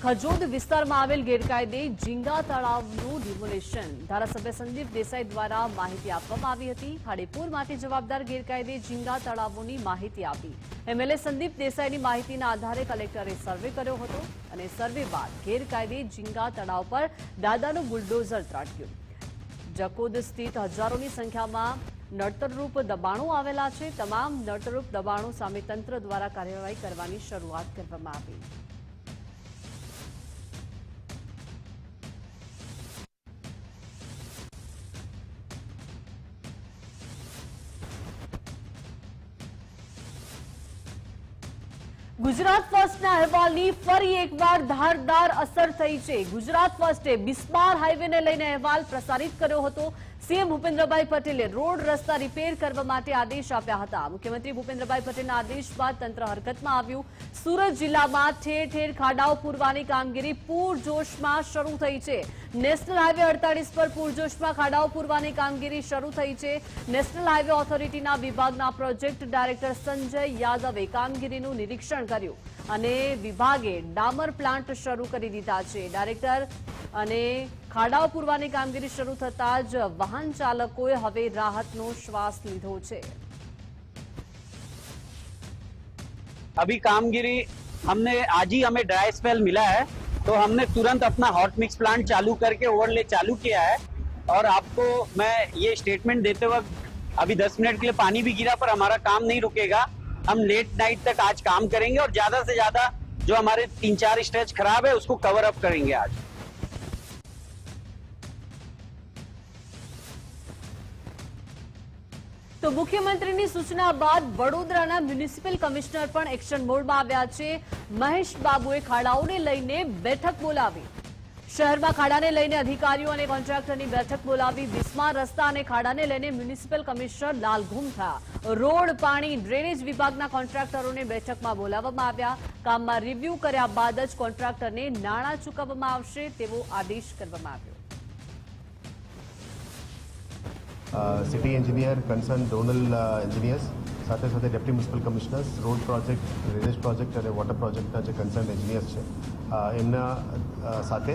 ખજોદ વિસ્તારમાં આવેલ ગેરકાયદે ઝીંગા તળાવનું ડિમોલેશન. ધારાસભ્ય સંદીપ દેસાઈ દ્વારા માહિતી આપવામાં આવી હતી. ખાડીપુર માટે જવાબદાર ગેરકાયદે ઝીંગા તળાવોની માહિતી આપી. MLA સંદીપ દેસાઈની માહિતીના આધારે કલેક્ટરે સર્વે કર્યો હતો અને સર્વે બાદ ગેરકાયદે ઝીંગા તળાવ પર દાદાનું બુલડોઝર ત્રાટક્યું. જકોદ સ્થિત હજારોની સંખ્યામાં નડતરરૂપ દબાણો આવેલા છે. તમામ નડતરરૂપ દબાણો સામે તંત્ર દ્વારા કાર્યવાહી કરવાની શરૂઆત કરવામાં આવી. ગુજરાત ફર્સ્ટના અહેવાલની ફરી એકવાર ધારદાર અસર થઈ છે. ગુજરાત ફર્સ્ટે બિસ્માર હાઈવેને લઈને અહેવાલ પ્રસારિત કર્યો હતો. સીએમ ભૂપેન્દ્રભાઈ પટેલે રોડ રસ્તા રિપેર કરવા માટે આદેશ આપ્યા હતા. મુખ્યમંત્રી ભૂપેન્દ્રભાઈ પટેલના આદેશ બાદ તંત્ર હરકતમાં આવ્યું. સુરત જિલ્લામાં ઠેર ઠેર ખાડાઓ પૂરવાની કામગીરી પૂરજોશમાં શરૂ થઈ છે. નેશનલ હાઈવે 48 પર પૂરજોશમાં ખાડાઓ પૂરવાની કામગીરી શરૂ થઈ છે. નેશનલ હાઈવે ઓથોરિટીના વિભાગના પ્રોજેક્ટ ડાયરેક્ટર સંજય યાદવે કામગીરીનું નિરીક્ષણ કર્યું અને વિભાગે ડામર પ્લાન્ટ શરૂ કરી દીધા છે. ડાયરેક્ટર અને ખાડાઓ પૂરવાની કામગીરી શરૂ થતાં જ વાહન ચાલકોએ હવે રાહતનો શ્વાસ લીધો છે. अभी कामगिरी हमने आज ही हमें ड्राई स्पेल मिला है तो हमने तुरंत अपना हॉट मिक्स प्लांट चालू करके ओवरले चालू किया है. और आपको मैं ये स्टेटमेंट देते वक्त अभी 10 मिनट के लिए पानी भी गिरा पर हमारा काम नहीं रुकेगा. हम लेट नाइट तक आज काम करेंगे और ज्यादा से ज्यादा जो हमारे 3-4 स्ट्रेच खराब है उसको कवर अप करेंगे आज. તો મુખ્યમંત્રીની સૂચના બાદ વડોદરાના મ્યુનિસિપલ કમિશનર પણ એક્શન મોડમાં આવ્યા છે. મહેશ બાબુએ ખાડાઓને લઈને બેઠક બોલાવી. શહેરમાં ખાડાને લઈને અધિકારીઓ અને કોન્ટ્રાક્ટરની બેઠક બોલાવી. બિસ્માર રસ્તા અને ખાડાને લઈને મ્યુનિસિપલ કમિશનર લાલઘુમ થયા. રોડ, પાણી, ડ્રેનેજ વિભાગના કોન્ટ્રાક્ટરોને બેઠકમાં બોલાવવામાં આવ્યા. કામમાં રિવ્યુ કર્યા બાદ જ કોન્ટ્રાક્ટરને નાણાં ચૂકવવામાં આવશે તેવો આદેશ કરવામાં આવ્યો. City engineer, concern zonal engineers સાથે સાથે deputy municipal commissioners, road project, drainage project અને વોટર પ્રોજેક્ટના જે કન્સર્ન એન્જિનિયર્સ છે એમના સાથે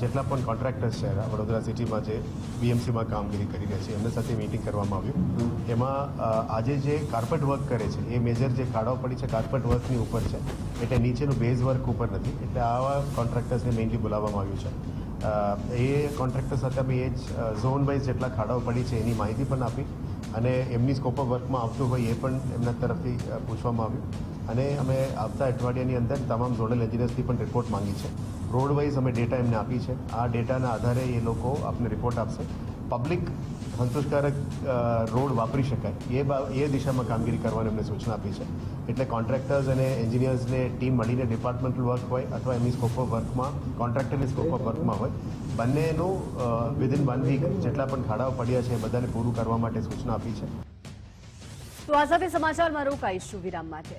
જેટલા પણ કોન્ટ્રાક્ટર્સ છે વડોદરા સિટીમાં જે BMCમાં કામગીરી કરી રહ્યા છે એમના સાથે મિટિંગ કરવામાં આવ્યું. એમાં આજે જે કાર્પેટ વર્ક કરે છે એ મેજર જે ખાડાઓ પડી છે કાર્પેટ વર્કની ઉપર છે એટલે નીચેનું બેઝ વર્ક ઉપર નથી એટલે આવા કોન્ટ્રાક્ટર્સને મેઇનલી બોલાવવામાં આવ્યું છે. એ કોન્ટ્રાક્ટર સાથે અમે એ જ ઝોન વાઇઝ જેટલા ખાડાઓ પડી છે એની માહિતી પણ આપી અને એમની સ્કોપ ઓફ વર્કમાં આવતું હોય એ પણ એમના તરફથી પૂછવામાં આવ્યું. અને અમે આવતા અઠવાડિયાની અંદર તમામ ઝોનલ એન્જિનિયર્સથી પણ રિપોર્ટ માંગી છે. રોડ વાઇઝ અમે ડેટા એમને આપી છે. આ ડેટાના આધારે એ લોકો આપને રિપોર્ટ આપશે. પબ્લિક સંતોષકારક રોડ વાપરી શકાય એ દિશામાં કામગીરી કરવાની એમને સૂચના આપી છે. એટલે કોન્ટ્રાક્ટર્સ અને એન્જિનિયર્સને ટીમ મળીને ડિપાર્ટમેન્ટલ વર્ક હોય અથવા એમની સ્કોપ ઓફ વર્કમાં કોન્ટ્રાક્ટરની સ્કોપ ઓફ વર્કમાં હોય બંનેનું વિધિન 1 વીક જેટલા પણ ખાડાઓ પડ્યા છે એ બધાને પૂરું કરવા માટે સૂચના આપી છે. તો આ સાથે સમાચારમાં રોકાઈશું વિરામ માટે.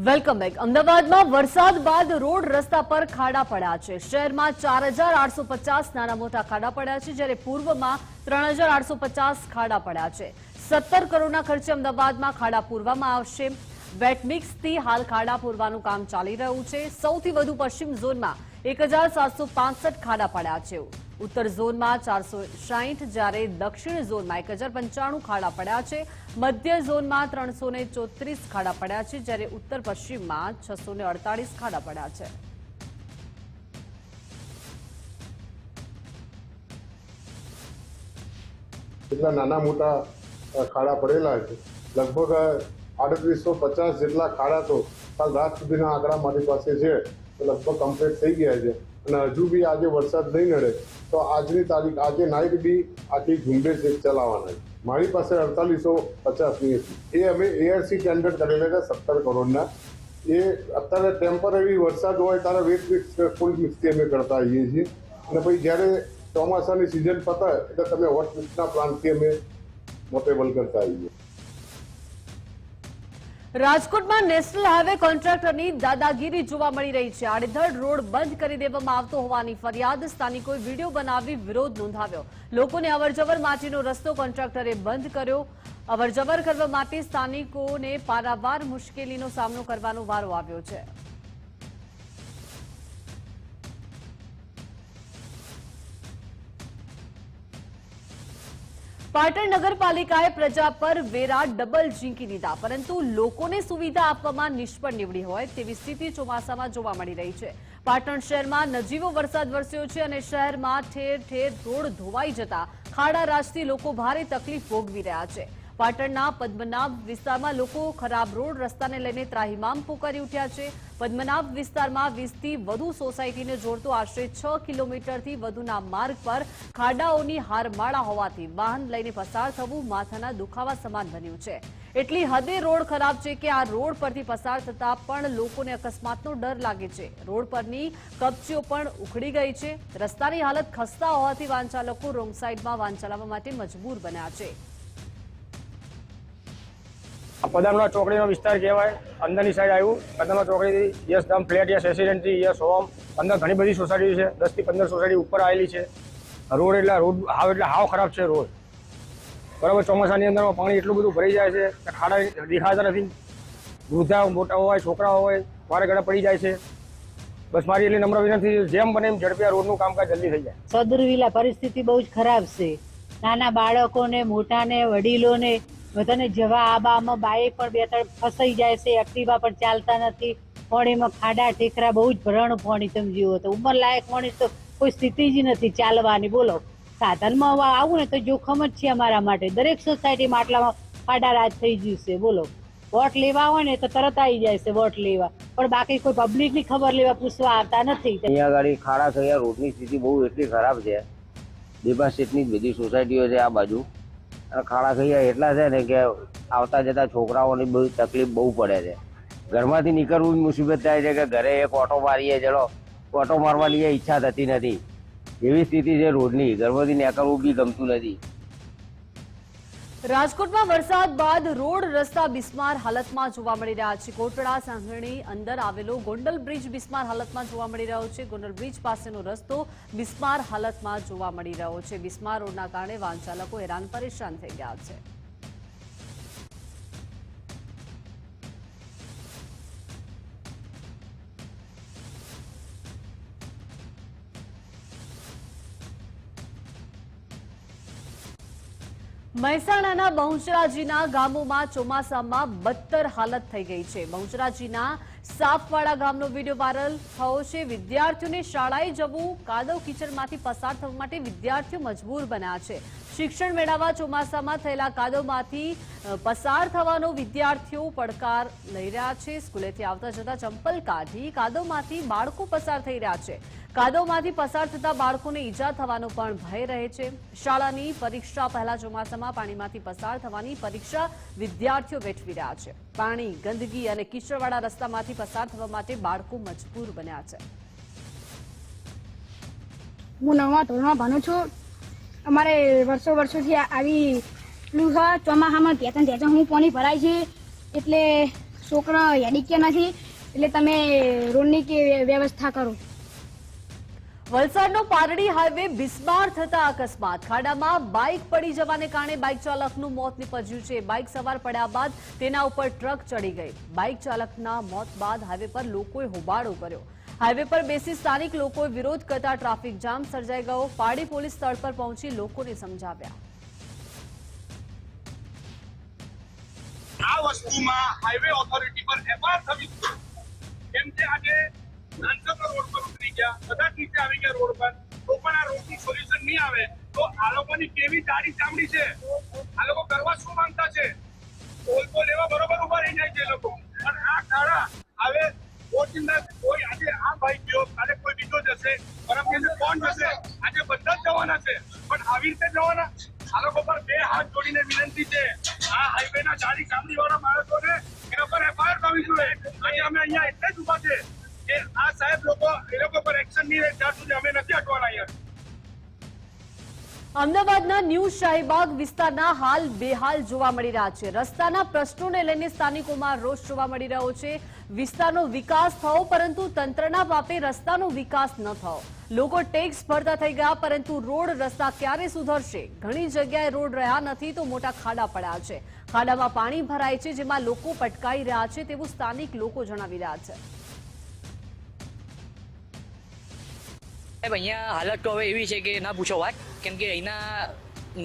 Welcome back. અમદાવાદમાં વરસાદ બાદ રોડ રસ્તા પર ખાડા પડ્યા છે. શહેરમાં 4850 નાના મોટા ખાડા પડ્યા છે, જ્યારે પૂર્વમાં 3850 ખાડા પડ્યા છે. 17 કરોડના ખર્ચે અમદાવાદમાં ખાડા પૂરવામાં આવશે. વેટમિક્સથી હાલ ખાડા પૂરવાનું કામ ચાલી રહ્યું છે. સૌથી વધુ પશ્ચિમ ઝોનમાં 1765 ખાડા પડ્યા છે. ઉત્તર ઝોનમાં 460, જ્યારે દક્ષિણ ઝોનમાં 1095 ખાડા પડ્યા છે. મધ્ય ઝોનમાં 334 ખાડા પડ્યા છે, જ્યારે ઉત્તર પશ્ચિમમાં 648 ખાડા પડ્યા છે. એટલા નાના મોટા ખાડા પડેલા છે. લગભગ 3850 જેટલા ખાડા તો કાલ રાત સુધીના આંકડા મારી પાસે છે, તો લગભગ કમ્પ્લીટ થઈ ગયા છે. અને હજુ બી આજે વરસાદ નહીં નડે તો આજની તારીખ આજે નાઇટ બી આખી ઝુંબેશ ચલાવવાના છે. મારી પાસે 4850ની હતી. એ અમે ARC ટેન્ડર કરેલા છે 17 કરોડના. એ અત્યારે ટેમ્પરરી વરસાદ હોય ત્યારે વેટ મિક્સ ફૂલ મિક્સથી અમે કરતા આવીએ છીએ. અને પછી જ્યારે ચોમાસાની સિઝન પતાય એટલે તમે હોટ મિક્સના પ્લાન્ટથી અમે મોટેબલ કરતા આવીએ. રાજકોટમાં નેશનલ હાઈવે કોન્ટ્રાક્ટરની દાદાગીરી જોવા મળી રહી છે. આડેધડ રોડ બંધ કરી દેવામાં આવતો હોવાની ફરિયાદ. સ્થાનિકોએ વિડીયો બનાવી વિરોધ નોંધાવ્યો. લોકોને અવરજવર માટેનો રસ્તો કોન્ટ્રાક્ટરે બંધ કર્યો. અવરજવર કરવા માટે સ્થાનિકોને પારાવાર મુશ્કેલીનો સામનો કરવાનો વારો આવ્યો છે. પાટણ નગરપાલિકાએ પ્રજા પર વેરા ડબલ ઝીંકી દીધા, પરંતુ લોકોને સુવિધા આપવામાં નિષ્ફળ નીવડી હોય તેવી સ્થિતિ ચોમાસામાં જોવા મળી રહી છે. પાટણ શહેરમાં નજીવો વરસાદ વરસ્યો છે અને શહેરમાં ઠેર ઠેર રોડ ધોવાઈ જતા ખાડા રાજથી લોકો ભારે તકલીફ ભોગવી રહ્યા છે. પાટણના પદ્મનાભ વિસ્તારમાં લોકો ખરાબ રોડ રસ્તાને લઈને ત્રાહિમામ પોકારી ઉઠ્યા છે. પદ્મનાભ વિસ્તારમાં 20થી વધુ સોસાયટીને જોડતો આશરે 6 કિલોમીટરથી વધુના માર્ગ પર ખાડાઓની હારમાળા હોવાથી વાહન લઈને પસાર થવું માથાના દુખાવા સમાન બન્યું છે. એટલી હદે રોડ ખરાબ છે કે આ રોડ પરથી પસાર થતા પણ લોકોને અકસ્માતનો ડર લાગે છે. રોડ પરની કપચીઓ પણ ઉખડી ગઈ છે. રસ્તાની હાલત ખસ્તા હોવાથી વાહન ચાલકો રોંગ સાઈડમાં વાહન ચલાવવા માટે મજબૂર બન્યા છે. પદમનાથ ચોકડીનો વિસ્તાર કહેવાય. અંદરની સાઈડ આવ્યું પદમનાથ ચોકડીથી Yes Dham flat, Yes residency, Yes home, અંદર ઘણી બધી સોસાયટી છે. 10 થી 15 સોસાયટી ઉપર આવેલી છે. રોડ એટલે હાવ ખરાબ છે રોડ. બરાબર, ચોમાસાની અંદરમાં પાણી એટલું બધું ભરાઈ જાય છે કે ખાડા દેખાતા નથી. વૃદ્ધા મોટા હોય, છોકરાઓ હોય, વારે ઘડા પડી જાય છે. બસ મારી એટલી નમ્ર વિનંતી છે, જેમ બને એમ ઝડપી આ રોડનું કામકાજ જલ્દી થઈ જાય. સદુર્વિલા પરિસ્થિતિ બહુ જ ખરાબ છે. નાના બાળકોને, મોટાને, વડીલોને બધાને જવા આબામાં બાઇક પણ 2-3 ફસાઈ જાય છે. એક્ટિવા પણ ચાલતા નથી. પાણીમાં ખાડા ટેકરા બહુ જ ભરાણું પાણી તમે જુઓ તો. ઉંમર લાયક પાણી તો કોઈ સ્થિતિ જ નથી ચાલવાની. બોલો, સાધનમાં આવું ને તો જોખમ જ છે અમારા માટે. દરેક સોસાયટીમાં આટલામાં ખાડા રાજ થઈ ગયું છે. બોલો, વોટ લેવા હોય ને તો તરત આવી જાય છે વોટ લેવા, પણ બાકી કોઈ પબ્લિકની ખબર લેવા પૂછવા આવતા નથી. અહીંયા આગળ ખાડા થયા, રોડની સ્થિતિ બહુ એટલી ખરાબ છે. બેબા સ્ટેટની જ બધી સોસાયટીઓ છે આ બાજુ. ખાડા થયા એટલા છે ને કે આવતા જતા છોકરાઓની બહુ તકલીફ બહુ પડે છે. ઘરમાંથી નીકળવું મુસીબત થાય છે કે ઘરે એક ઓટો મારીએ, ચલો ઓટો મારવાની ઈચ્છા થતી નથી. એવી સ્થિતિ છે રોડની. ઘરમાંથી નીકળવું બી ગમતું નથી. રાજકોટમાં વરસાદ બાદ રોડ રસ્તા બિસ્માર હાલતમાં જોવા મળી રહ્યા છે. કોટડા સાંગણી અંદર આવેલો ગોંડલ બ્રિજ બિસ્માર હાલતમાં જોવા મળી રહ્યો છે. ગોંડલ બ્રિજ પાસેનો રસ્તો બિસ્માર હાલતમાં જોવા મળી રહ્યો છે. બિસ્માર રોડના કારણે વાહન ચાલકો હેરાન પરેશાન થઈ ગયા છે. મહેસાણાના બહુચરાજીના ગામોમાં ચોમાસામાં બદતર હાલત થઈ ગઈ છે. બહુચરાજીના સાપવાડા ગામનો વિડીયો વાયરલ થયો છે। વિદ્યાર્થીઓને શાળાએ જવું કાદવ કીચડમાંથી પસાર થવા માટે વિદ્યાર્થીઓ મજબૂર બન્યા છે। શિક્ષણ મેળવવા ચોમાસામાં થયેલા કાદવમાંથી પસાર થવાનો વિદ્યાર્થીઓ પડકાર લઈ રહ્યા છે। સ્કૂલેથી આવતા જતા ચંપલ કાઢી કાદવમાંથી બાળકો પસાર થઈ રહ્યા છે। કાદવમાંથી પસાર થતા બાળકોને ઈજા થવાનો પણ ભય રહે છે। શાળાની પરીક્ષા પહેલા ચોમાસામાં પાણીમાંથી પસાર થવાની પરીક્ષા વિદ્યાર્થીઓ વેઠવી રહ્યા છે। પાણી, ગંદકી અને કીચડવાળા રસ્તામાંથી પસાર થવા માટે બાળકો મજબૂર બન્યા છે। હું 9મા ધોરણમાં ભણું છું। અમારે વર્ષોથી આવી ચોમાસામાં ત્યાં હું પાણી ભરાય છે એટલે છોકરા હેડી કે નથી એટલે તમે રોડની કે વ્યવસ્થા કરો। વલસાડનો પારડી હાઈવે બિસ્માર થતા અકસ્માત। ખાડામાં બાઇક પડી જવાને કારણે બાઇક ચાલકનું મોત નીપજ્યું છે। બાઇક સવાર પડ્યા બાદ તેના ઉપર ટ્રક ચડી ગઈ। બાઇક ચાલકના મોત બાદ હાઈવે પર લોકોએ હોબાળો કર્યો। હાઈવે પર બેસી સ્થાનિક લોકોએ વિરોધ કરતા ટ્રાફિક જામ સર્જાઈ ગયો। પારડી પોલીસ સ્થળ પર પહોંચી લોકોને સમજાવ્યા। આ વસ્તુમાં હાઈવે ઓથોરિટી પર એફઆઈઆર થવી જોઈએ, કેમ કે આજે નાનકડો રોડ પર ઉતરી ગયા, બધા નીચે આવી ગયા રોડ પર, તો પણ આ રોડનું સોલ્યુશન નહીં આવે તો આ લોકોની કેવી જાડી ચામડી છે, આ લોકો કરવા શું માંગતા છે? ટોલ તો લેવા બરોબર ઉભા રહી જાય છે લોકો, પણ આ ખાડા હવે કોઈ આજે આ ભાઈ ગયો, કાલે કોઈ બીજો જશે, પરમ દિવસે કોણ જશે? આજે બધા જ જવાના છે, પણ આવી રીતે જવાના? આ લોકો પર બે હાથ જોડીને વિનંતી છે, આ હાઈવેના જાડી ચામડી વાળા માણસોને એના પર એફઆઈઆર થવી જોઈએ। આજે અમે અહીંયા એટલે જ ઉભા છે કે આ સાહેબ લોકો એ લોકો પર એક્શન નહીં લે ત્યાં સુધી અમે નથી હટવાના અહીંયા। અમદાવાદના ન્યૂ શાહીબાગ વિસ્તારના હાલ બેહાલ જોવા મળી રહ્યા છે। રસ્તાના પ્રશ્નોને લઈને સ્થાનિકોમાં રોષ જોવા મળી રહ્યો છે। વિસ્તારનો વિકાસ થયો પરંતુ તંત્રના પાપે રસ્તાનો વિકાસ ન થયો। લોકો ટેક્સ ભરતા થઈ ગયા પરંતુ રોડ રસ્તા ક્યારે સુધરશે? ઘણી જગ્યાએ રોડ રહ્યા નથી તો મોટા ખાડા પડ્યા છે। ખાડામાં પાણી ભરાય છે જેમાં લોકો પટકાઈ રહ્યા છે તેવું સ્થાનિક લોકો જણાવી રહ્યા છે। અહીંયા હાલત તો હવે એવી છે કે ના પૂછો વાત, કેમ કે અહીંના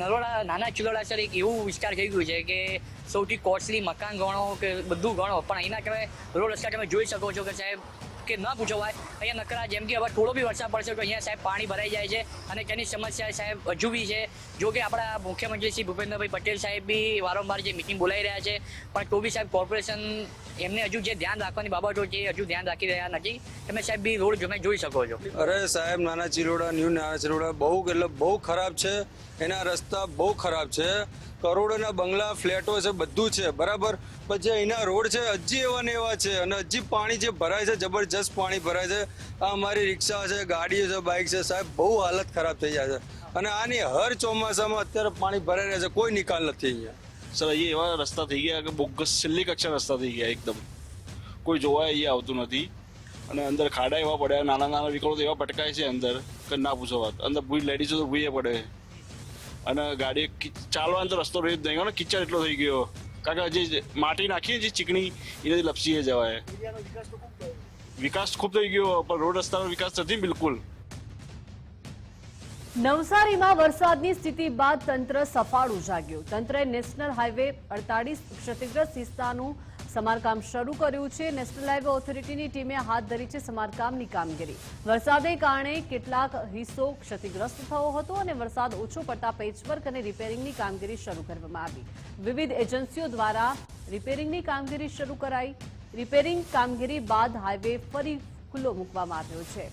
નરોડા નાના ચિલોડાસર એક એવું વિસ્તાર થઈ ગયું છે કે સૌથી કોસ્ટલી મકાન ગણો કે બધું ગણો, પણ અહીંના તમે રોડ રસ્તા તમે જોઈ શકો છો કે સાહેબ કે ના પૂછો વાત। અહીંયા નકરા જેમ કે હવે થોડો બી વરસાદ પડશે તો અહીંયા સાહેબ પાણી ભરાઈ જાય છે અને તેની સમસ્યા સાહેબ હજુ બી છે। જો કે આપણા મુખ્યમંત્રી શ્રી ભૂપેન્દ્રભાઈ પટેલ સાહેબ બી વારંવાર જે મિટિંગ બોલાવી રહ્યા છે, પણ તો બી સાહેબ કોર્પોરેશન એમને હજુ જે ધ્યાન રાખવાની બાબતો છે હજુ ધ્યાન રાખી રહ્યા નથી। તમે સાહેબ બી રોડ તમે જોઈ શકો છો। અરે સાહેબ, નાના ચિલોડા ન્યૂ નાના ચિલોડા બહુ એટલે બહુ ખરાબ છે। એના રસ્તા બહુ ખરાબ છે, કરોડોના બંગલા ફ્લેટો છે, બધું છે બરાબર, પછી અહીંના રોડ છે હજી એવા ને એવા છે અને હજી પાણી જે ભરાય છે જબરજસ્ત પાણી ભરાય છે। આ અમારી રિક્ષા છે, ગાડીઓ છે, બાઇક છે, સાહેબ બહુ હાલત ખરાબ થઈ જાય છે અને આની હર ચોમાસામાં અત્યારે પાણી ભરાઈ રહ્યા છે, કોઈ નિકાલ નથી અહીંયા। સર અહીંયા એવા રસ્તા થઈ ગયા કે બોગસ છેલ્લી કક્ષા રસ્તા થઈ ગયા, એકદમ કોઈ જોવા અહીંયા આવતું નથી અને અંદર ખાડા એવા પડ્યા, નાના નાના વિકળો એવા પટકાય છે અંદર કે ના પૂછો વાત। અંદર ભૂઈ લેડીઝો તો ભૂઈએ પડે અને ગાડી ચાલવાનો તો રસ્તો રહી જ નહીં ગયો ને, કિચડ એટલો થઈ ગયો કારણ કે જે માટી નાખીએ જે ચીકણી એનાથી લપસીએ જવાય। વિકાસ ખૂબ થઈ ગયો પણ રોડ રસ્તાનો વિકાસ નથી બિલકુલ। નવસારીમાં વરસાદની સ્થિતિ બાદ તંત્ર સફાળું જાગ્યું। તંત્રએ નેશનલ હાઈવે 48 ક્ષતિગ્રસ્ત વિસ્તારનું સમારકામ શરૂ કર્યું છે। નેશનલ હાઈવે ઓથોરિટીની ટીમે હાથ ધરી છે સમારકામની કામગીરી। વરસાદને કારણે કેટલાક હિસ્સો ક્ષતિગ્રસ્ત થયો હતો અને વરસાદ ઓછો પડતા પેચવર્ક અને રિપેરિંગની કામગીરી શરૂ કરવામાં આવી। વિવિધ એજન્સીઓ દ્વારા રિપેરિંગની કામગીરી શરૂ કરાઈ। રિપેરિંગ કામગીરી બાદ હાઈવે ફરી ખુલ્લો મૂકવામાં આવ્યો છે।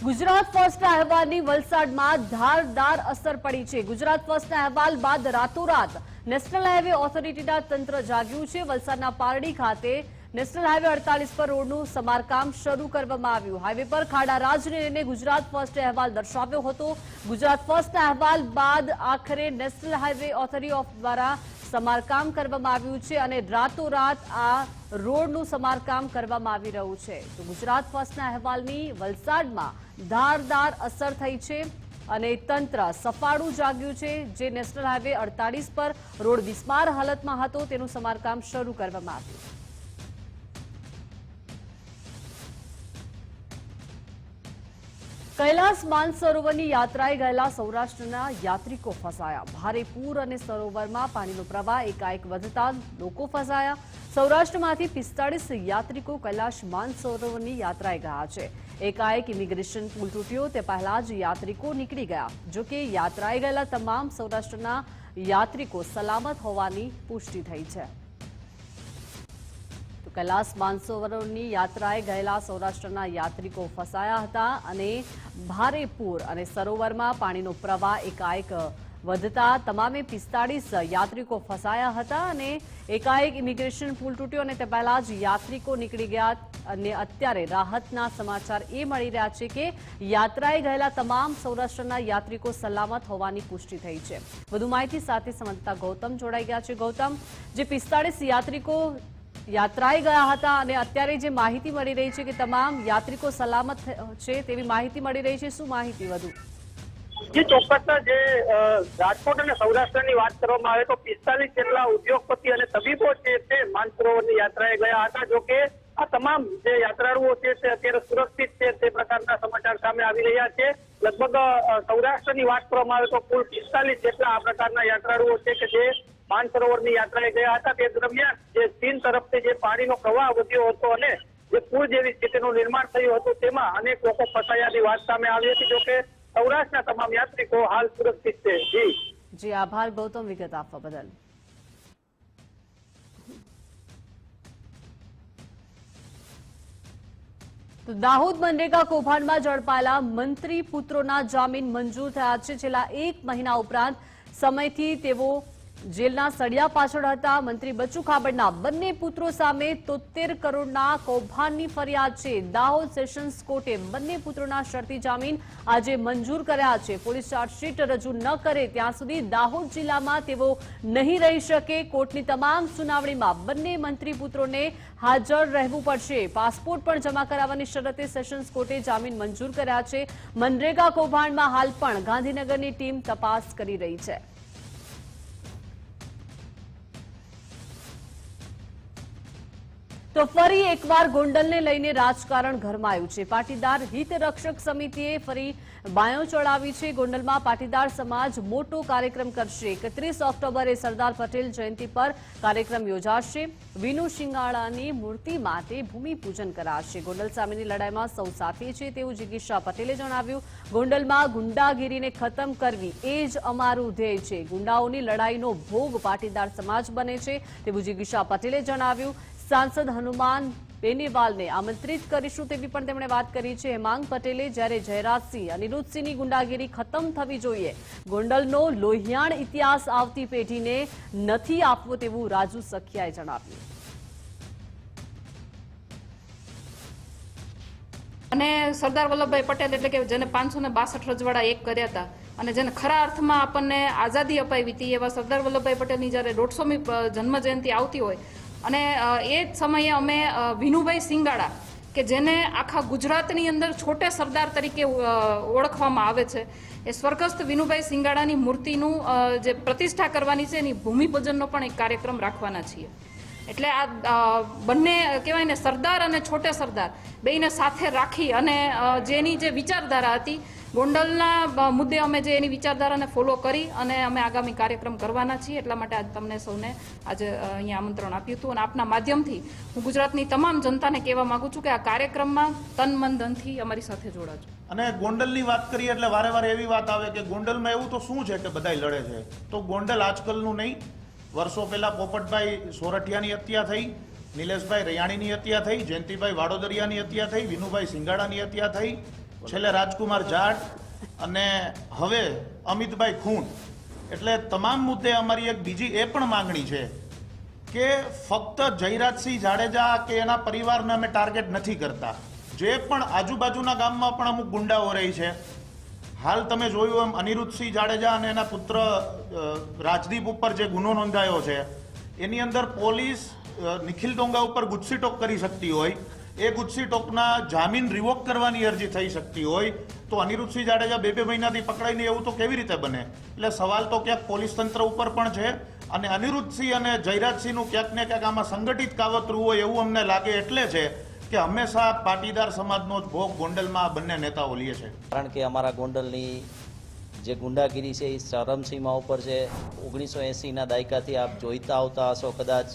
ગુજરાત ફર્સ્ટના અહેવાલની વલસાડમાં ધારદાર અસર પડી છે। ગુજરાત ફર્સ્ટના અહેવાલ બાદ રાતોરાત નેશનલ હાઈવે ઓથોરિટીના તંત્ર જાગ્યું છે। વલસાડના પારડી ખાતે નેશનલ હાઈવે 48 પર રોડનું સમારકામ શરૂ કરવામાં આવ્યું। હાઈવે પર ખાડારાજને લઈને ગુજરાત ફર્સ્ટે અહેવાલ દર્શાવ્યો હતો। ગુજરાત ફર્સ્ટના અહેવાલ બાદ આખરે નેશનલ હાઈવે ઓથોરિટી દ્વારા સમારકામ કરવામાં આવ્યું છે અને રાતોરાત આ રોડનું સમારકામ કરવામાં આવી રહ્યું છે। તો ગુજરાત ફર્સ્ટના અહેવાલની વલસાડમાં ધારદાર અસર થઈ છે અને તંત્ર સફાળું જાગ્યું છે। જે નેશનલ હાઈવે 48 પર રોડ બિસ્માર હાલતમાં હતો તેનું સમારકામ શરૂ કરવામાં આવ્યું। કૈલાસ માનસરોવરની યાત્રાએ ગયેલા સૌરાષ્ટ્રના યાત્રિકો ફસાયા. ભારે પૂર અને સરોવરમાં પાણીનો પ્રવાહ એકાએક વધતા લોકો ફસાયા. સૌરાષ્ટ્રમાંથી 45 યાત્રિકો કૈલાસ માનસરોવરની યાત્રાએ ગયા છે. એકાએક ઇમિગ્રેશન પુલ તૂટ્યો તે પહેલા જ યાત્રિકો નીકળી ગયા. જોકે યાત્રાએ ગયેલા તમામ સૌરાષ્ટ્રના યાત્રિકો સલામત હોવાની પુષ્ટિ થઈ છે. કૈલાસ માનસરોવરની યાત્રાએ ગયેલા સૌરાષ્ટ્રના યાત્રિકો ફસાયા હતા અને ભારે પૂર અને સરોવરમાં પાણીનો પ્રવાહ એકાએક વધતા તમામે 45 યાત્રિકો ફસાયા હતા અને એકાએક ઇમિગ્રેશન પુલ તૂટ્યો અને તે પહેલા જ યાત્રિકો નીકળી ગયા. અને અત્યારે રાહતના સમાચાર એ મળી રહ્યા છે કે યાત્રાએ ગયેલા તમામ સૌરાષ્ટ્રના યાત્રિકો સલામત હોવાની પુષ્ટિ થઈ છે. વધુ માહિતી સાથે સંવાદદાતા ગૌતમ જોડાઈ ગયા છે. ગૌતમ, જે 45 યાત્રિકો યાત્રાએ ગયા હતા અને અત્યારે જે માહિતી મળી રહી છે કે તમામ યાત્રિકો સલામત છે તેવી માહિતી મળી રહી છે, શું માહિતી વધુ? જે ચોક્કસ જે રાજકોટ અને સૌરાષ્ટ્રની વાત કરવામાં આવે તો 45 જેટલા ઉદ્યોગપતિ અને તબીબો છે તે માનસરોવરની યાત્રાએ ગયા હતા. જો કે આ તમામ જે યાત્રાળુઓ છે તે અત્યારે સુરક્ષિત છે તે પ્રકારના સમાચાર સામે આવી રહ્યા છે. લગભગ સૌરાષ્ટ્રની વાત કરવામાં આવે તો કુલ 45 જેટલા આ પ્રકારના યાત્રાળુઓ છે કે જે માનસરોવરની યાત્રાએ ગયા હતા. તે દરમિયાન જે ચીન તરફથી જે પાણીનો પ્રવાહ વધ્યો હતો અને જે પૂર જેવી સ્થિતિનું નિર્માણ થયું હતું તેમાં અનેક લોકો ફસાયાની વાત સામે આવી હતી. જોકે સૌરાષ્ટ્રના તમામ યાત્રિકો હાલ સુરક્ષિત છે. જી આભાર ગૌતમ વિગત આપવા બદલ. તો દાહોદ મનરેગા કૌભાંડમાં ઝડપાયેલા મંત્રી પુત્રોના જામીન મંજૂર થયા છે. છેલ્લા 1 મહિના ઉપરાંત સમયથી તેઓ જેલના સળિયા પાછળ હતા. મંત્રી બચ્ચુ ખાબડના બંને પુત્રો સામે 73 કરોડના કૌભાંડની ફરિયાદ છે. દાહોદ સેશન્સ કોર્ટે બંને પુત્રોના શરતી જામીન આજે મંજૂર કર્યા છે. પોલીસ ચાર્જશીટ રજૂ ન કરે ત્યાં સુધી દાહોદ જિલ્લામાં તેઓ નહીં રહી શકે. કોર્ટની તમામ સુનાવણીમાં બંને મંત્રી પુત્રોને હાજર રહેવું પડશે. પાસપોર્ટ પણ જમા કરાવવાની શરતે સેશન્સ કોર્ટે જામીન મંજૂર કર્યા છે. મનરેગા કૌભાંડમાં હાલ પણ ગાંધીનગરની ટીમ તપાસ કરી રહી છે. તો ફરી એકવાર ગોંડલને લઈને રાજકારણ ગરમાયું છે. પાટીદાર હિત રક્ષક સમિતિએ ફરી બાયો ચડાવી છે. ગોંડલમાં પાટીદાર સમાજ મોટો કાર્યક્રમ કરશે. 31 ઓક્ટોબરે સરદાર પટેલ જયંતિ પર કાર્યક્રમ યોજાશે. વિનુ શિંગાળાની મૂર્તિ માટે ભૂમિપૂજન કરાશે. ગોંડલ સામેની લડાઈમાં સૌ સાથે છે તેવું જિગીશા પટેલે જણાવ્યું. ગોંડલમાં ગુંડાગીરીને ખતમ કરવી એ જ અમારું ધ્યેય છે. ગુંડાઓની લડાઈનો ભોગ પાટીદાર સમાજ બને છે તેવું જિગીશા પટેલે જણાવ્યું. સાંસદ હનુમાન બેનીવાલને આમંત્રિત કરીશું તેવી પણ તેમણે વાત કરી છે. હેમાંગ પટેલે જ્યારે જયરાજસિંહ અનિરુદ્ધસિંહની ગુંડાગીરી ખતમ થવી જોઈએ. ગોંડલનો લોહિયાણ ઇતિહાસ આવતી પેઢીને નથી આપવો તેવું રાજુ સખિયાએ જણાવ્યું. અને સરદાર વલ્લભભાઈ પટેલ એટલે કે જેને 562 રજવાડા એક કર્યા હતા અને જેને ખરા અર્થમાં આપણને આઝાદી અપાવી હતી એવા સરદાર વલ્લભભાઈ પટેલની જ્યારે 150મી જન્મ જયંતિ આવતી હોય અને એ જ સમયે અમે વિનુભાઈ સિંગાડા કે જેને આખા ગુજરાતની અંદર છોટે સરદાર તરીકે ઓળખવામાં આવે છે એ સ્વર્ગસ્થ વિનુભાઈ સિંગાડાની મૂર્તિનું જે પ્રતિષ્ઠા કરવાની છે એની ભૂમિપૂજનનો પણ એક કાર્યક્રમ રાખવાના છીએ. એટલે આ બંને કહેવાય ને સરદાર અને છોટે સરદાર બેયને સાથે રાખી અને જેની જે વિચારધારા હતી ગોંડલના મુદ્દે અમે જે એની વિચારધારાને ફોલો કરી અને અમે આગામી કાર્યક્રમ કરવાના છીએ. એટલા માટે આજ તમને સૌને આજે અહીંયા આમંત્રણ આપ્યું હતું અને આપના માધ્યમથી હું ગુજરાતની તમામ જનતાને કહેવા માંગુ છું કે આ કાર્યક્રમમાં તન મન ધનથી અમારી સાથે જોડાજો. અને ગોંડલની વાત કરીએ એટલે વારે વારે એવી વાત આવે કે ગોંડલમાં એવું તો શું છે કે બધાય લડે છે. તો ગોંડલ આજકાલનું નહીં. વર્ષો પહેલા પોપટભાઈ સોરઠિયાની હત્યા થઈ, નિલેશભાઈ રૈયાણીની હત્યા થઈ, જયંતિભાઈ વાડોદરિયાની હત્યા થઈ, વિનુભાઈ સિંગાડાની હત્યા થઈ, છેલ્લે રાજકુમાર જાટ અને હવે અમિતભાઈ ખૂન. એટલે તમામ મુદ્દે અમારી એક બીજી એ પણ માંગણી છે કે ફક્ત જયરાજસિંહ જાડેજા કે એના પરિવારને અમે ટાર્ગેટ નથી કરતા. જે પણ આજુબાજુના ગામમાં પણ અમુક ગુંડાઓ રહી છે. હાલ તમે જોયું એમ અનિરુદ્ધસિંહ જાડેજા અને એના પુત્ર રાજદીપ ઉપર જે ગુનો નોંધાયો છે એની અંદર પોલીસ નિખિલ ડોંગા ઉપર ગુસ્સીટોક કરી શકતી હોય, એ ગુસ્સીટોકના જામીન રિવોક કરવાની અરજી થઈ શકતી હોય તો અનિરુદ્ધસિંહ જાડેજા 2 મહિનાથી પકડાય નહીં એવું તો કેવી રીતે બને? એટલે સવાલ તો ક્યાંક પોલીસ તંત્ર ઉપર પણ છે અને અનિરુદ્ધસિંહ અને જયરાજસિંહનું ક્યાંક ને ક્યાંક આમાં સંગઠિત કાવતરું હોય એવું અમને લાગે એટલે છે કે હંમેશા પાટીદાર સમાજનો જ ભોગ ગોંડલમાં આ બંને નેતાઓ લે છે? કારણ કે અમારા ગોંડલની જે ગુંડાગીરી છે એ ચરમસીમા ઉપર છે. 1980ના દાયકાથી આપ જોઈતા આવતા હશો કદાચ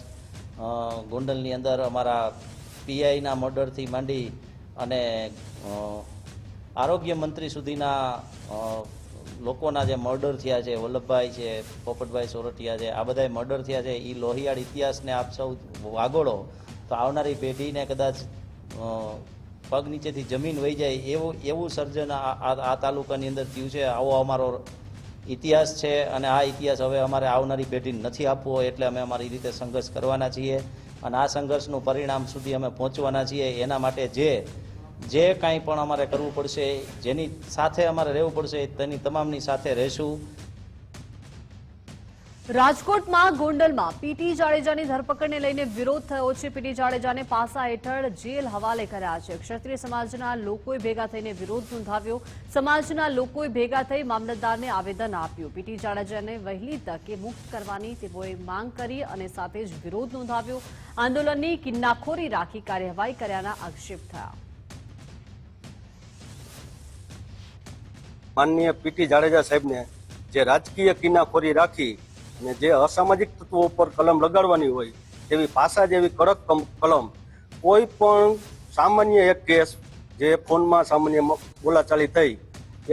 ગોંડલની અંદર અમારા પીઆઈના મર્ડરથી માંડી અને આરોગ્ય મંત્રી સુધીના લોકોના જે મર્ડર થયા છે, વલ્લભભાઈ છે, પોપટભાઈ સોરઠિયા છે, આ બધા મર્ડર થયા છે. એ લોહિયાળ ઇતિહાસને આપ સૌ વાગોળો તો આવનારી પેઢીને કદાચ પગ નીચેથી જમીન વહી જાય એવું સર્જન આ તાલુકાની અંદર થયું છે. આવો અમારો ઇતિહાસ છે અને આ ઇતિહાસ હવે અમારે આવનારી પેઢીને નથી આપવો, એટલે અમે અમારી રીતે સંઘર્ષ કરવાના છીએ અને આ સંઘર્ષનું પરિણામ સુધી અમે પહોંચવાના છીએ. એના માટે જે કાંઈ પણ અમારે કરવું પડશે, જેની સાથે અમારે રહેવું પડશે, તેની તમામની સાથે રહેશું. રાજકોટમાં ગોંડલમાં પીટી જાડેજાની ધરપકડને લઈને વિરોધ થયો છે. પીટી જાડેજાને પાસા હેઠળ જેલ હવાલે કર્યા છે. ક્ષત્રિય સમાજના લોકોએ ભેગા થઈને વિરોધ નોંધાવ્યો. સમાજના લોકોએ ભેગા થઈ મામલતદારને આવેદન આપ્યું. પીટી જાડેજાને વહેલી તકે મુક્ત કરવાની તેઓએ માંગ કરી અને સાથે જ વિરોધ નોંધાવ્યો. આંદોલનની કિન્નાખોરી રાખી કાર્યવાહી કર્યાના આક્ષેપ થયા. માનનીય પીટી જાડેજા સાહેબને જે રાજકીય કિન્નાખોરી રાખી અને જે અસામાજિક તત્વો ઉપર કલમ લગાડવાની હોય તેવી પાસા જેવી કડક કલમ, કોઈ પણ સામાન્ય એક કેસ જે ફોનમાં સામાન્ય બોલાચાલી થઈ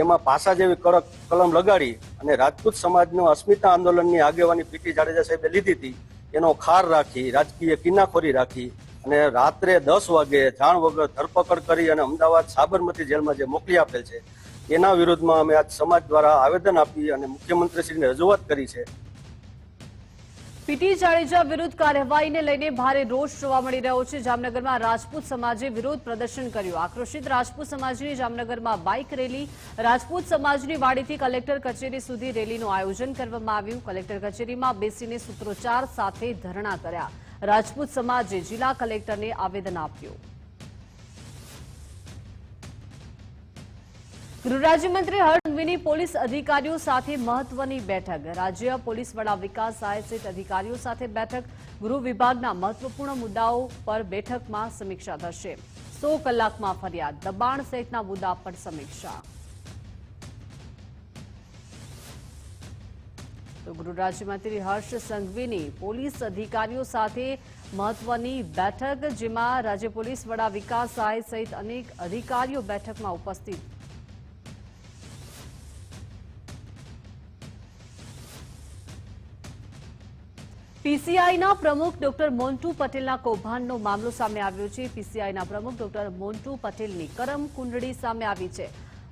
એમાં પાસા જેવી કડક કલમ લગાડી અને રાજપૂત સમાજનું અસ્મિતા આંદોલનની આગેવાની પીટી જાડેજા સાહેબે લીધી હતી, એનો ખાર રાખી રાજકીય કિન્નાખોરી રાખી અને રાત્રે 10 વાગે જાણ વગર ધરપકડ કરી અને અમદાવાદ સાબરમતી જેલમાં જે મોકલી આપેલ છે એના વિરોધમાં અમે આજ સમાજ દ્વારા આવેદન આપી અને મુખ્યમંત્રીશ્રીને રજૂઆત કરી છે. પીટી જાડેજા વિરુદ્ધ કાર્યવાહીને લઈને ભારે રોષ જોવા મળી રહ્યો છે. જામનગરમાં રાજપૂત સમાજે વિરોધ પ્રદર્શન કર્યું. આક્રોશિત રાજપૂત સમાજની જામનગરમાં બાઇક રેલી, રાજપૂત સમાજની વાડીથી કલેક્ટર કચેરી સુધી રેલીનું આયોજન કરવામાં આવ્યું. કલેક્ટર કચેરીમાં બેસીને સૂત્રોચ્ચાર સાથે ધરણા કર્યા. રાજપૂત સમાજે જિલ્લા કલેક્ટરને આવેદન આપ્યું. ગૃહ રાજ્યમંત્રી હર્ષ સંઘવીની પોલીસ અધિકારીઓ સાથે મહત્વની બેઠક. રાજ્ય પોલીસ વડા વિકાસ સહાય સહિત અધિકારીઓ સાથે બેઠક. ગૃહ વિભાગના મહત્વપૂર્ણ મુદ્દાઓ પર બેઠકમાં સમીક્ષા થશે. 100 કલાકમાં ફરિયાદ, દબાણ સહિતના મુદ્દા પર સમીક્ષા. તો ગૃહ રાજ્યમંત્રી હર્ષ સંઘવીની પોલીસ અધિકારીઓ સાથે મહત્વની બેઠક, જેમાં રાજ્ય પોલીસ વડા વિકાસ સહાય સહિત અનેક અધિકારીઓ બેઠકમાં ઉપસ્થિત. પીસીઆઈના પ્રમુખ ડોક્ટર મોન્ટુ પટેલના કૌભાંડનો મામલો સામે આવ્યો છે. પીસીઆઈના પ્રમુખ ડોક્ટર મોન્ટુ પટેલની કરમ કુંડળી સામે આવી છે.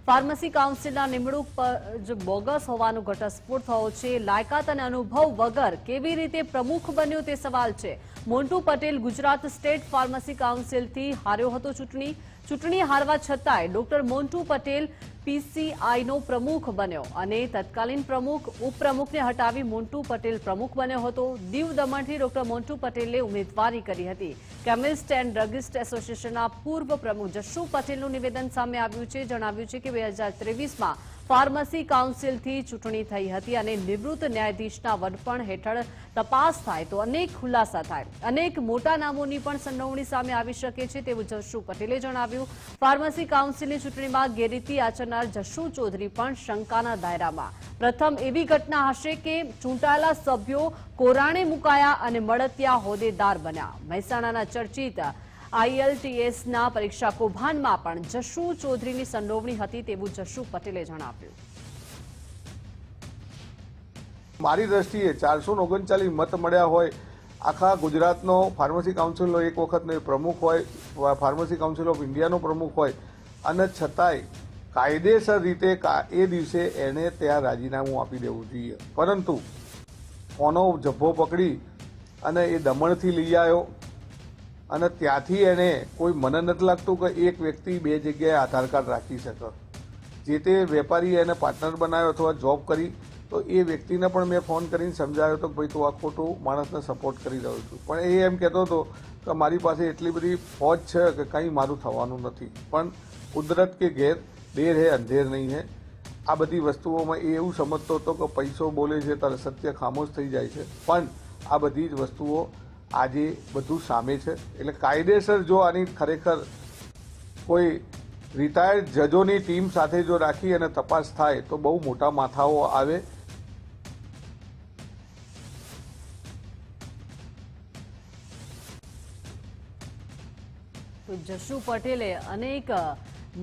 ફાર્મસી કાઉન્સિલના નિમણૂક પર જ બોગસ હોવાનો ઘટસ્ફોટ થયો છે. લાયકાત અને અનુભવ વગર કેવી રીતે પ્રમુખ બન્યો તે સવાલ છે. મોન્ટુ પટેલ ગુજરાત સ્ટેટ ફાર્મસી કાઉન્સિલથી હાર્યો હતો ચૂંટણી હારવા છતાંય ડોક્ટર મોન્ટુ પટેલ પીસીઆઈનો પ્રમુખ બન્યો અને તત્કાલીન પ્રમુખ ઉપપ્રમુખને હટાવી મોન્ટુ પટેલ પ્રમુખ બન્યો હતો. દીવ દમણથી ડોક્ટર મોન્ટુ પટેલે ઉમેદવારી કરી હતી. કેમિસ્ટ એન્ડ ડ્રગિસ્ટ એસોસિએશનના પૂર્વ પ્રમુખ જશુ પટેલનું નિવેદન સામે આવ્યું છે. જણાવ્યું છે કે 2023માં ફાર્મસી કાઉન્સિલથી ચૂંટણી થઈ હતી અને નિવૃત્ત ન્યાયાધીશના વડપણ હેઠળ તપાસ થાય તો અનેક ખુલાસા થાય. અનેક મોટા નામોની પણ સંડોવણી સામે આવી શકે છે તેવું જશુ પટેલે જણાવ્યું. ફાર્મસી કાઉન્સિલની ચૂંટણીમાં ગેરરીતિ આચરનાર જશુ ચૌધરી પણ શંકાના દાયરામાં. પ્રથમ એવી ઘટના હશે કે ચૂંટાયેલા સભ્યો કોરાણે મુકાયા અને મળતિયા હોદ્દેદાર બન્યા. મહેસાણાના ચર્ચિત IELTSના પરીક્ષા કૌભાંડમાં પણ જશુ ચૌધરીની સંડોવણી હતી તેવું જશુ પટેલે જણાવ્યું. મારી દ્રષ્ટિએ 439 મત મળ્યા હોય, આખા ગુજરાતનો ફાર્મસી કાઉન્સિલનો એક વખતનો પ્રમુખ હોય, ફાર્મસી કાઉન્સિલ ઓફ ઇન્ડિયાનો પ્રમુખ હોય અને છતાંય કાયદેસર રીતે એ દિવસે એને ત્યાં રાજીનામું આપી દેવું જોઈએ. પરંતુ કોનો જબ્બો પકડી અને એ દમણથી લઈ આવ્યો અને ત્યાંથી એને કોઈ મને નથી લાગતું કે એક વ્યક્તિ 2 જગ્યાએ આધાર કાર્ડ રાખી શકે. જે તે વેપારી એને પાર્ટનર બનાવ્યો અથવા જોબ કરી તો એ વ્યક્તિને પણ મેં ફોન કરીને સમજાવ્યો હતો કે ભાઈ તું આ ખોટું માણસને સપોર્ટ કરી રહ્યો છું. પણ એ એમ કહેતો હતો કે મારી પાસે એટલી બધી ફોજ છે કે કંઈ મારું થવાનું નથી. પણ કુદરત કે ઘેર દેર હે અંધેર નહીં હે. આ બધી વસ્તુઓમાં એ એવું સમજતો હતો કે પૈસો બોલે છે ત્યારે સત્ય ખામોશ થઈ જાય છે. પણ આ બધી જ વસ્તુઓ આજે બધું સામે છે. એટલે કાયદેસર જો આની ખરેખર કોઈ રિટાયર્ડ જજોની ટીમ સાથે જો રાખી અને તપાસ થાય તો બહુ મોટા માથાઓ આવે. તો જશુ પટેલે અનેક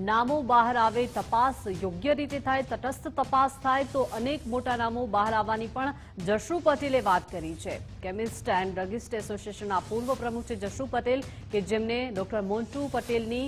નામો બહાર આવે, તપાસ યોગ્ય રીતે થાય, તટસ્થ તપાસ થાય તો અનેક મોટા નામો બહાર આવવાની પણ જશુ પટેલે વાત કરી છે. કેમિસ્ટ એન્ડ ડ્રગિસ્ટ એસોસિએશનના પૂર્વ પ્રમુખ છે જશુ પટેલ, કે જેમને ડોક્ટર મોન્ટુ પટેલની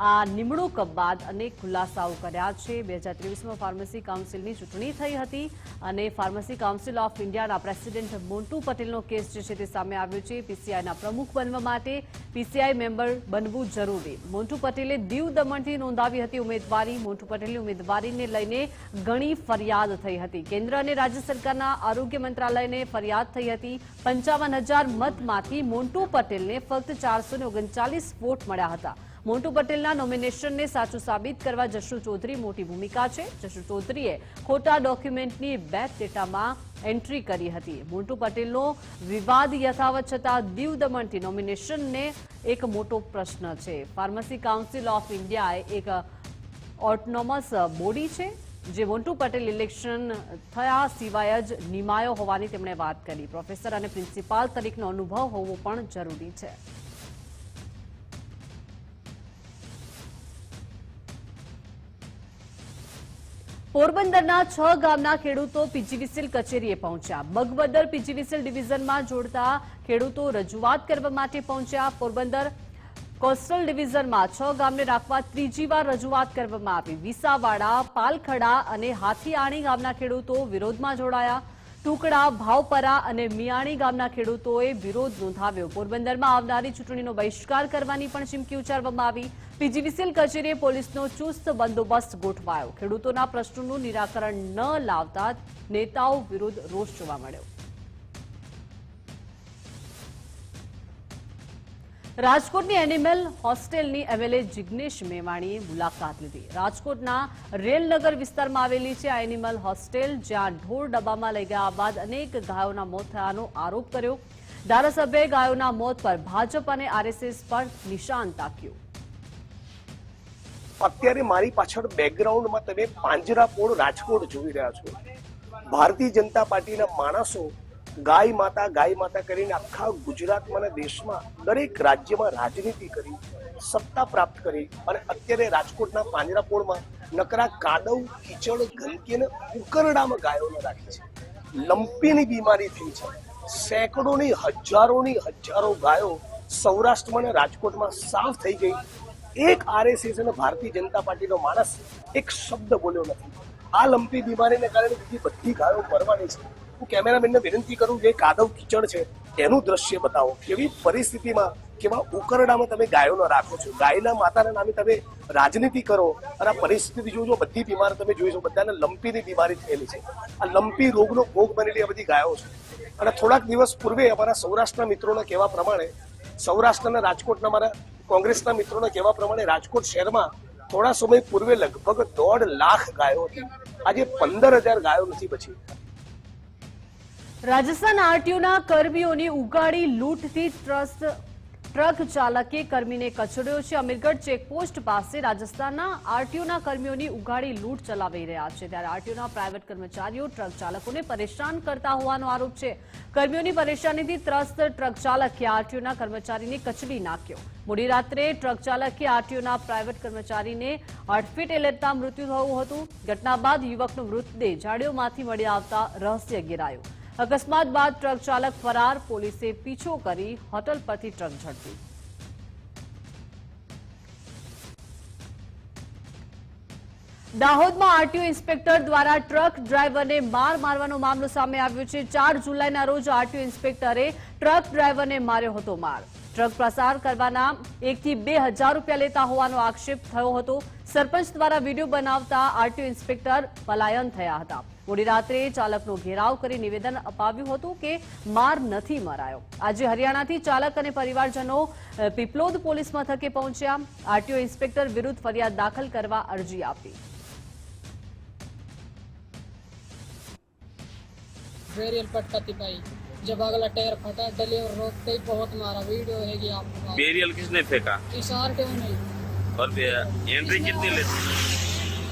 આ નિમણૂક બાદ અનેક ખુલાસાઓ કર્યા છે. 2023માં ફાર્મસી કાઉન્સિલની ચૂંટણી થઈ હતી અને ફાર્મસી કાઉન્સિલ ઓફ ઇન્ડિયાના પ્રેસિડેન્ટ મોન્ટુ પટેલનો કેસ જે છે તે સામે આવ્યો છે. પીસીઆઈના પ્રમુખ બનવા માટે પીસીઆઈ મેમ્બર બનવું જરૂરી. મોન્ટુ પટેલે દીવ દમણથી નોંધાવી હતી ઉમેદવારી. મોન્ટુ પટેલની ઉમેદવારીને લઈને ઘણી ફરિયાદ થઈ હતી. કેન્દ્ર અને રાજ્ય સરકારના આરોગ્ય મંત્રાલયને ફરિયાદ થઈ હતી. 55,000 મતમાંથી મોન્ટુ પટેલને ફક્ત 439 વોટ મળ્યા હતા. મોન્ટુ પટેલના નોમિનેશનને સાચું સાબિત કરવા જશુ ચૌધરી મોટી ભૂમિકા છે. જશુ ચૌધરીએ ખોટા ડોક્યુમેન્ટની બેક ડેટામાં એન્ટ્રી કરી હતી. મોન્ટુ પટેલનો વિવાદ યથાવત છતાં દીવ દમણથી નોમિનેશનને એક મોટો પ્રશ્ન છે. ફાર્મસી કાઉન્સિલ ઓફ ઇન્ડિયા એક ઓટોનોમસ બોડી છે જે મોન્ટુ પટેલ ઇલેક્શન થયા સિવાય જ નિમાયો હોવાની તેમણે વાત કરી. પ્રોફેસર અને પ્રિન્સિપાલ તરીકેનો અનુભવ હોવો પણ જરૂરી છે. પોરબંદરના 6 ગામના ખેડૂતો પીજીવીસીએલ કચેરીએ પહોંચ્યા. બગબદર પીજીવીસીએલ ડિવિઝનમાં જોડતા ખેડૂતો રજૂઆત કરવા માટે પહોંચ્યા. પોરબંદર કોસ્ટલ ડિવિઝનમાં 6 ગામને રાખવા ત્રીજી વાર રજૂઆત કરવામાં આવી. વિસાવાડા, પાલખડા અને હાથીઆણી ગામના ખેડૂતો વિરોધમાં જોડાયા. ટુકડા, ભાવપરા અને મિયાણી ગામના ખેડૂતોએ વિરોધ નોંધાવ્યો. પોરબંદરમાં આવનારી ચૂંટણીનો બહિષ્કાર કરવાની પણ ચીમકી ઉચ્ચારવામાં આવી. પીજીવીસીએલ કચેરીએ પોલીસનો ચુસ્ત બંદોબસ્ત ગોઠવાયો. ખેડૂતોના પ્રશ્નોનું નિરાકરણ ન લાવતા નેતાઓ વિરુદ્ધ રોષ જોવા મળ્યો. રાજકોટની એનિમલ હોસ્ટેલની એમએલએ જિગ્નેશ મેવાણીએ મુલાકાત લીધી. રાજકોટના રેલનગર વિસ્તારમાં આવેલી છે આ એનિમલ હોસ્ટેલ, જ્યાં ઢોર ડબ્બામાં લઈ ગયા બાદ અનેક ગાયોના મોત થયાનો આરોપ કર્યો. ધારાસભ્યએ ગાયોના મોત પર ભાજપ અને આરએસએસ પર નિશાન તાક્યું. અત્યારે મારી પાછળ બેકગ્રાઉન્ડમાં તમે પાંજરાપોળ રાજકોટ જોઈ રહ્યા છો. ભારતીય જનતા પાર્ટીના માણસો ગાય માતા કરીને આખા ગુજરાતમાં અને દેશમાં દરેક રાજ્યમાં રાજનીતિ કરી, સત્તા પ્રાપ્ત કરી અને અત્યારે રાજકોટના પાંજરાપોળમાં નકરા કાદવ, કીચડ, ગંદકી અને ઉકરડામાં ગાયોને રાખી છે. લંપીની બીમારી થઈ છે. સેંકડોની હજારો ગાયો સૌરાષ્ટ્રમાં અને રાજકોટમાં સાફ થઈ ગઈ. એક આરએસએસ અને ભારતીય જનતા પાર્ટીનો માણસ એક શબ્દ બોલ્યો નથી. આ લંપી બીમારીને કારણે બીજી બધી ગાયો મરવાની છે. હું કેમેરામેનને વિનંતી કરું, જે કાદવ કીચડ છે એનું દ્રશ્ય બતાવો. કેવી પરિસ્થિતિમાં, કેવા ઉકરડામાં તમે ગાયોને રાખો છો. ગાયના માતાના નામે તમે રાજનીતિ કરો અને આ પરિસ્થિતિ જોજો. બધી બીમાર તમે જોઈશો, બધાને લંપીની બીમારી થયેલી છે. આ લંપી રોગનો ભોગ બનેલી આ બધી ગાયો છે. અને થોડાક દિવસ પૂર્વે અમારા સૌરાષ્ટ્રના મિત્રોના કહેવા પ્રમાણે, સૌરાષ્ટ્ર અને રાજકોટના મારા કોંગ્રેસના મિત્રોના કહેવા પ્રમાણે રાજકોટ શહેરમાં થોડા સમય પૂર્વે લગભગ 1.5 લાખ ગાયો હતી. આજે 15,000 ગાયો નથી બચી. રાજસ્થાન આરટીઓના કર્મીઓની ઉગાડી લૂંટથી ટ્રક ચાલકે કર્મીને કચડ્યો છે. અમીરગઢ ચેકપોસ્ટ પાસે રાજસ્થાનના આરટીઓના કર્મીઓની ઉગાડી લૂંટ ચલાવી રહ્યા છે. ત્યારે આરટીઓના પ્રાઇવેટ કર્મચારીઓ ટ્રક ચાલકોને પરેશાન કરતા હોવાનો આરોપ છે. કર્મીઓની પરેશાનીથી ત્રસ્ત ટ્રક ચાલકે આરટીઓના કર્મચારીને કચડી નાખ્યો. મોડી રાત્રે ટ્રક ચાલકે આરટીઓના પ્રાઇવેટ કર્મચારીને અડફેટે લેતા મૃત્યુ થયું હતું. ઘટના બાદ યુવકનો મૃતદેહ ઝાડીઓમાંથી મળી આવતા રહસ્ય ઘેરાયો. અકસ્માત બાદ ટ્રક ચાલક ફરાર. પોલીસે પીછો કરી હોટલ પરથી ટ્રક ઝડપી. દાહોદમાં આરટીઓ ઇન્સ્પેક્ટર દ્વારા ટ્રક ડ્રાઈવરને માર મારવાનો મામલો સામે આવ્યો છે. 4 જુલાઈના રોજ આરટીઓ ઇન્સ્પેક્ટરે ટ્રક ડ્રાઈવરને માર્યો હતો માર. ટ્રક પસાર કરવાના 1 થી 2,000 રૂપિયા લેતા હોવાનો આક્ષેપ થયો હતો. સરપંચ દ્વારા વિડીયો બનાવતા આરટીઓ ઇન્સ્પેક્ટર પલાયન થયા હતા. મોડી રાત્રે ચાલકનો ઘેરાવ કરી નિવેદન અપાવ્યું હતું કે માર નથી મરાયો. આજે હરિયાણાથી ચાલક અને પરિવારજનો પીપલોદ પોલીસ મથકે પહોંચ્યા. આરટીઓ ઇન્સ્પેક્ટર વિરુદ્ધ ફરિયાદ દાખલ કરવા અરજી આપી. વેરિયલ પટકાતી ભાઈ जब अगला टायर फटा डिलीवर रोकते ही बहुत मारा, वीडियो है कि आपके पास। बेरियल किसने फेंका? इस RTO नहीं। और एंट्री कितनी लेती?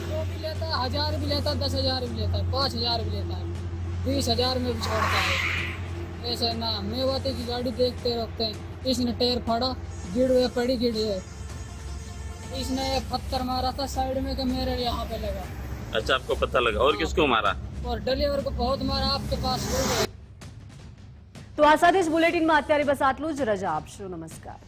वो भी लेता है 1000 भी लेता है, 10,000 भी लेता है, 5,000 भी लेता है, 20,000 में भी छोड़ता है। ऐसा ना मेवाती की गाड़ी देखते रोकते हैं, इसने टायर फाड़ा, गिर हुए पड़ी गिर हुए, इसने पत्थर मारा था साइड में कि मेरे यहाँ पे लगा। अच्छा, आपको पता लगा? और किसको मारा? और डिलीवर को बहुत मारा, आपके पास हो गए। તો આ સાથે જ બુલેટિનમાં અત્યારે બસ આટલું જ. રજા આપશો. નમસ્કાર.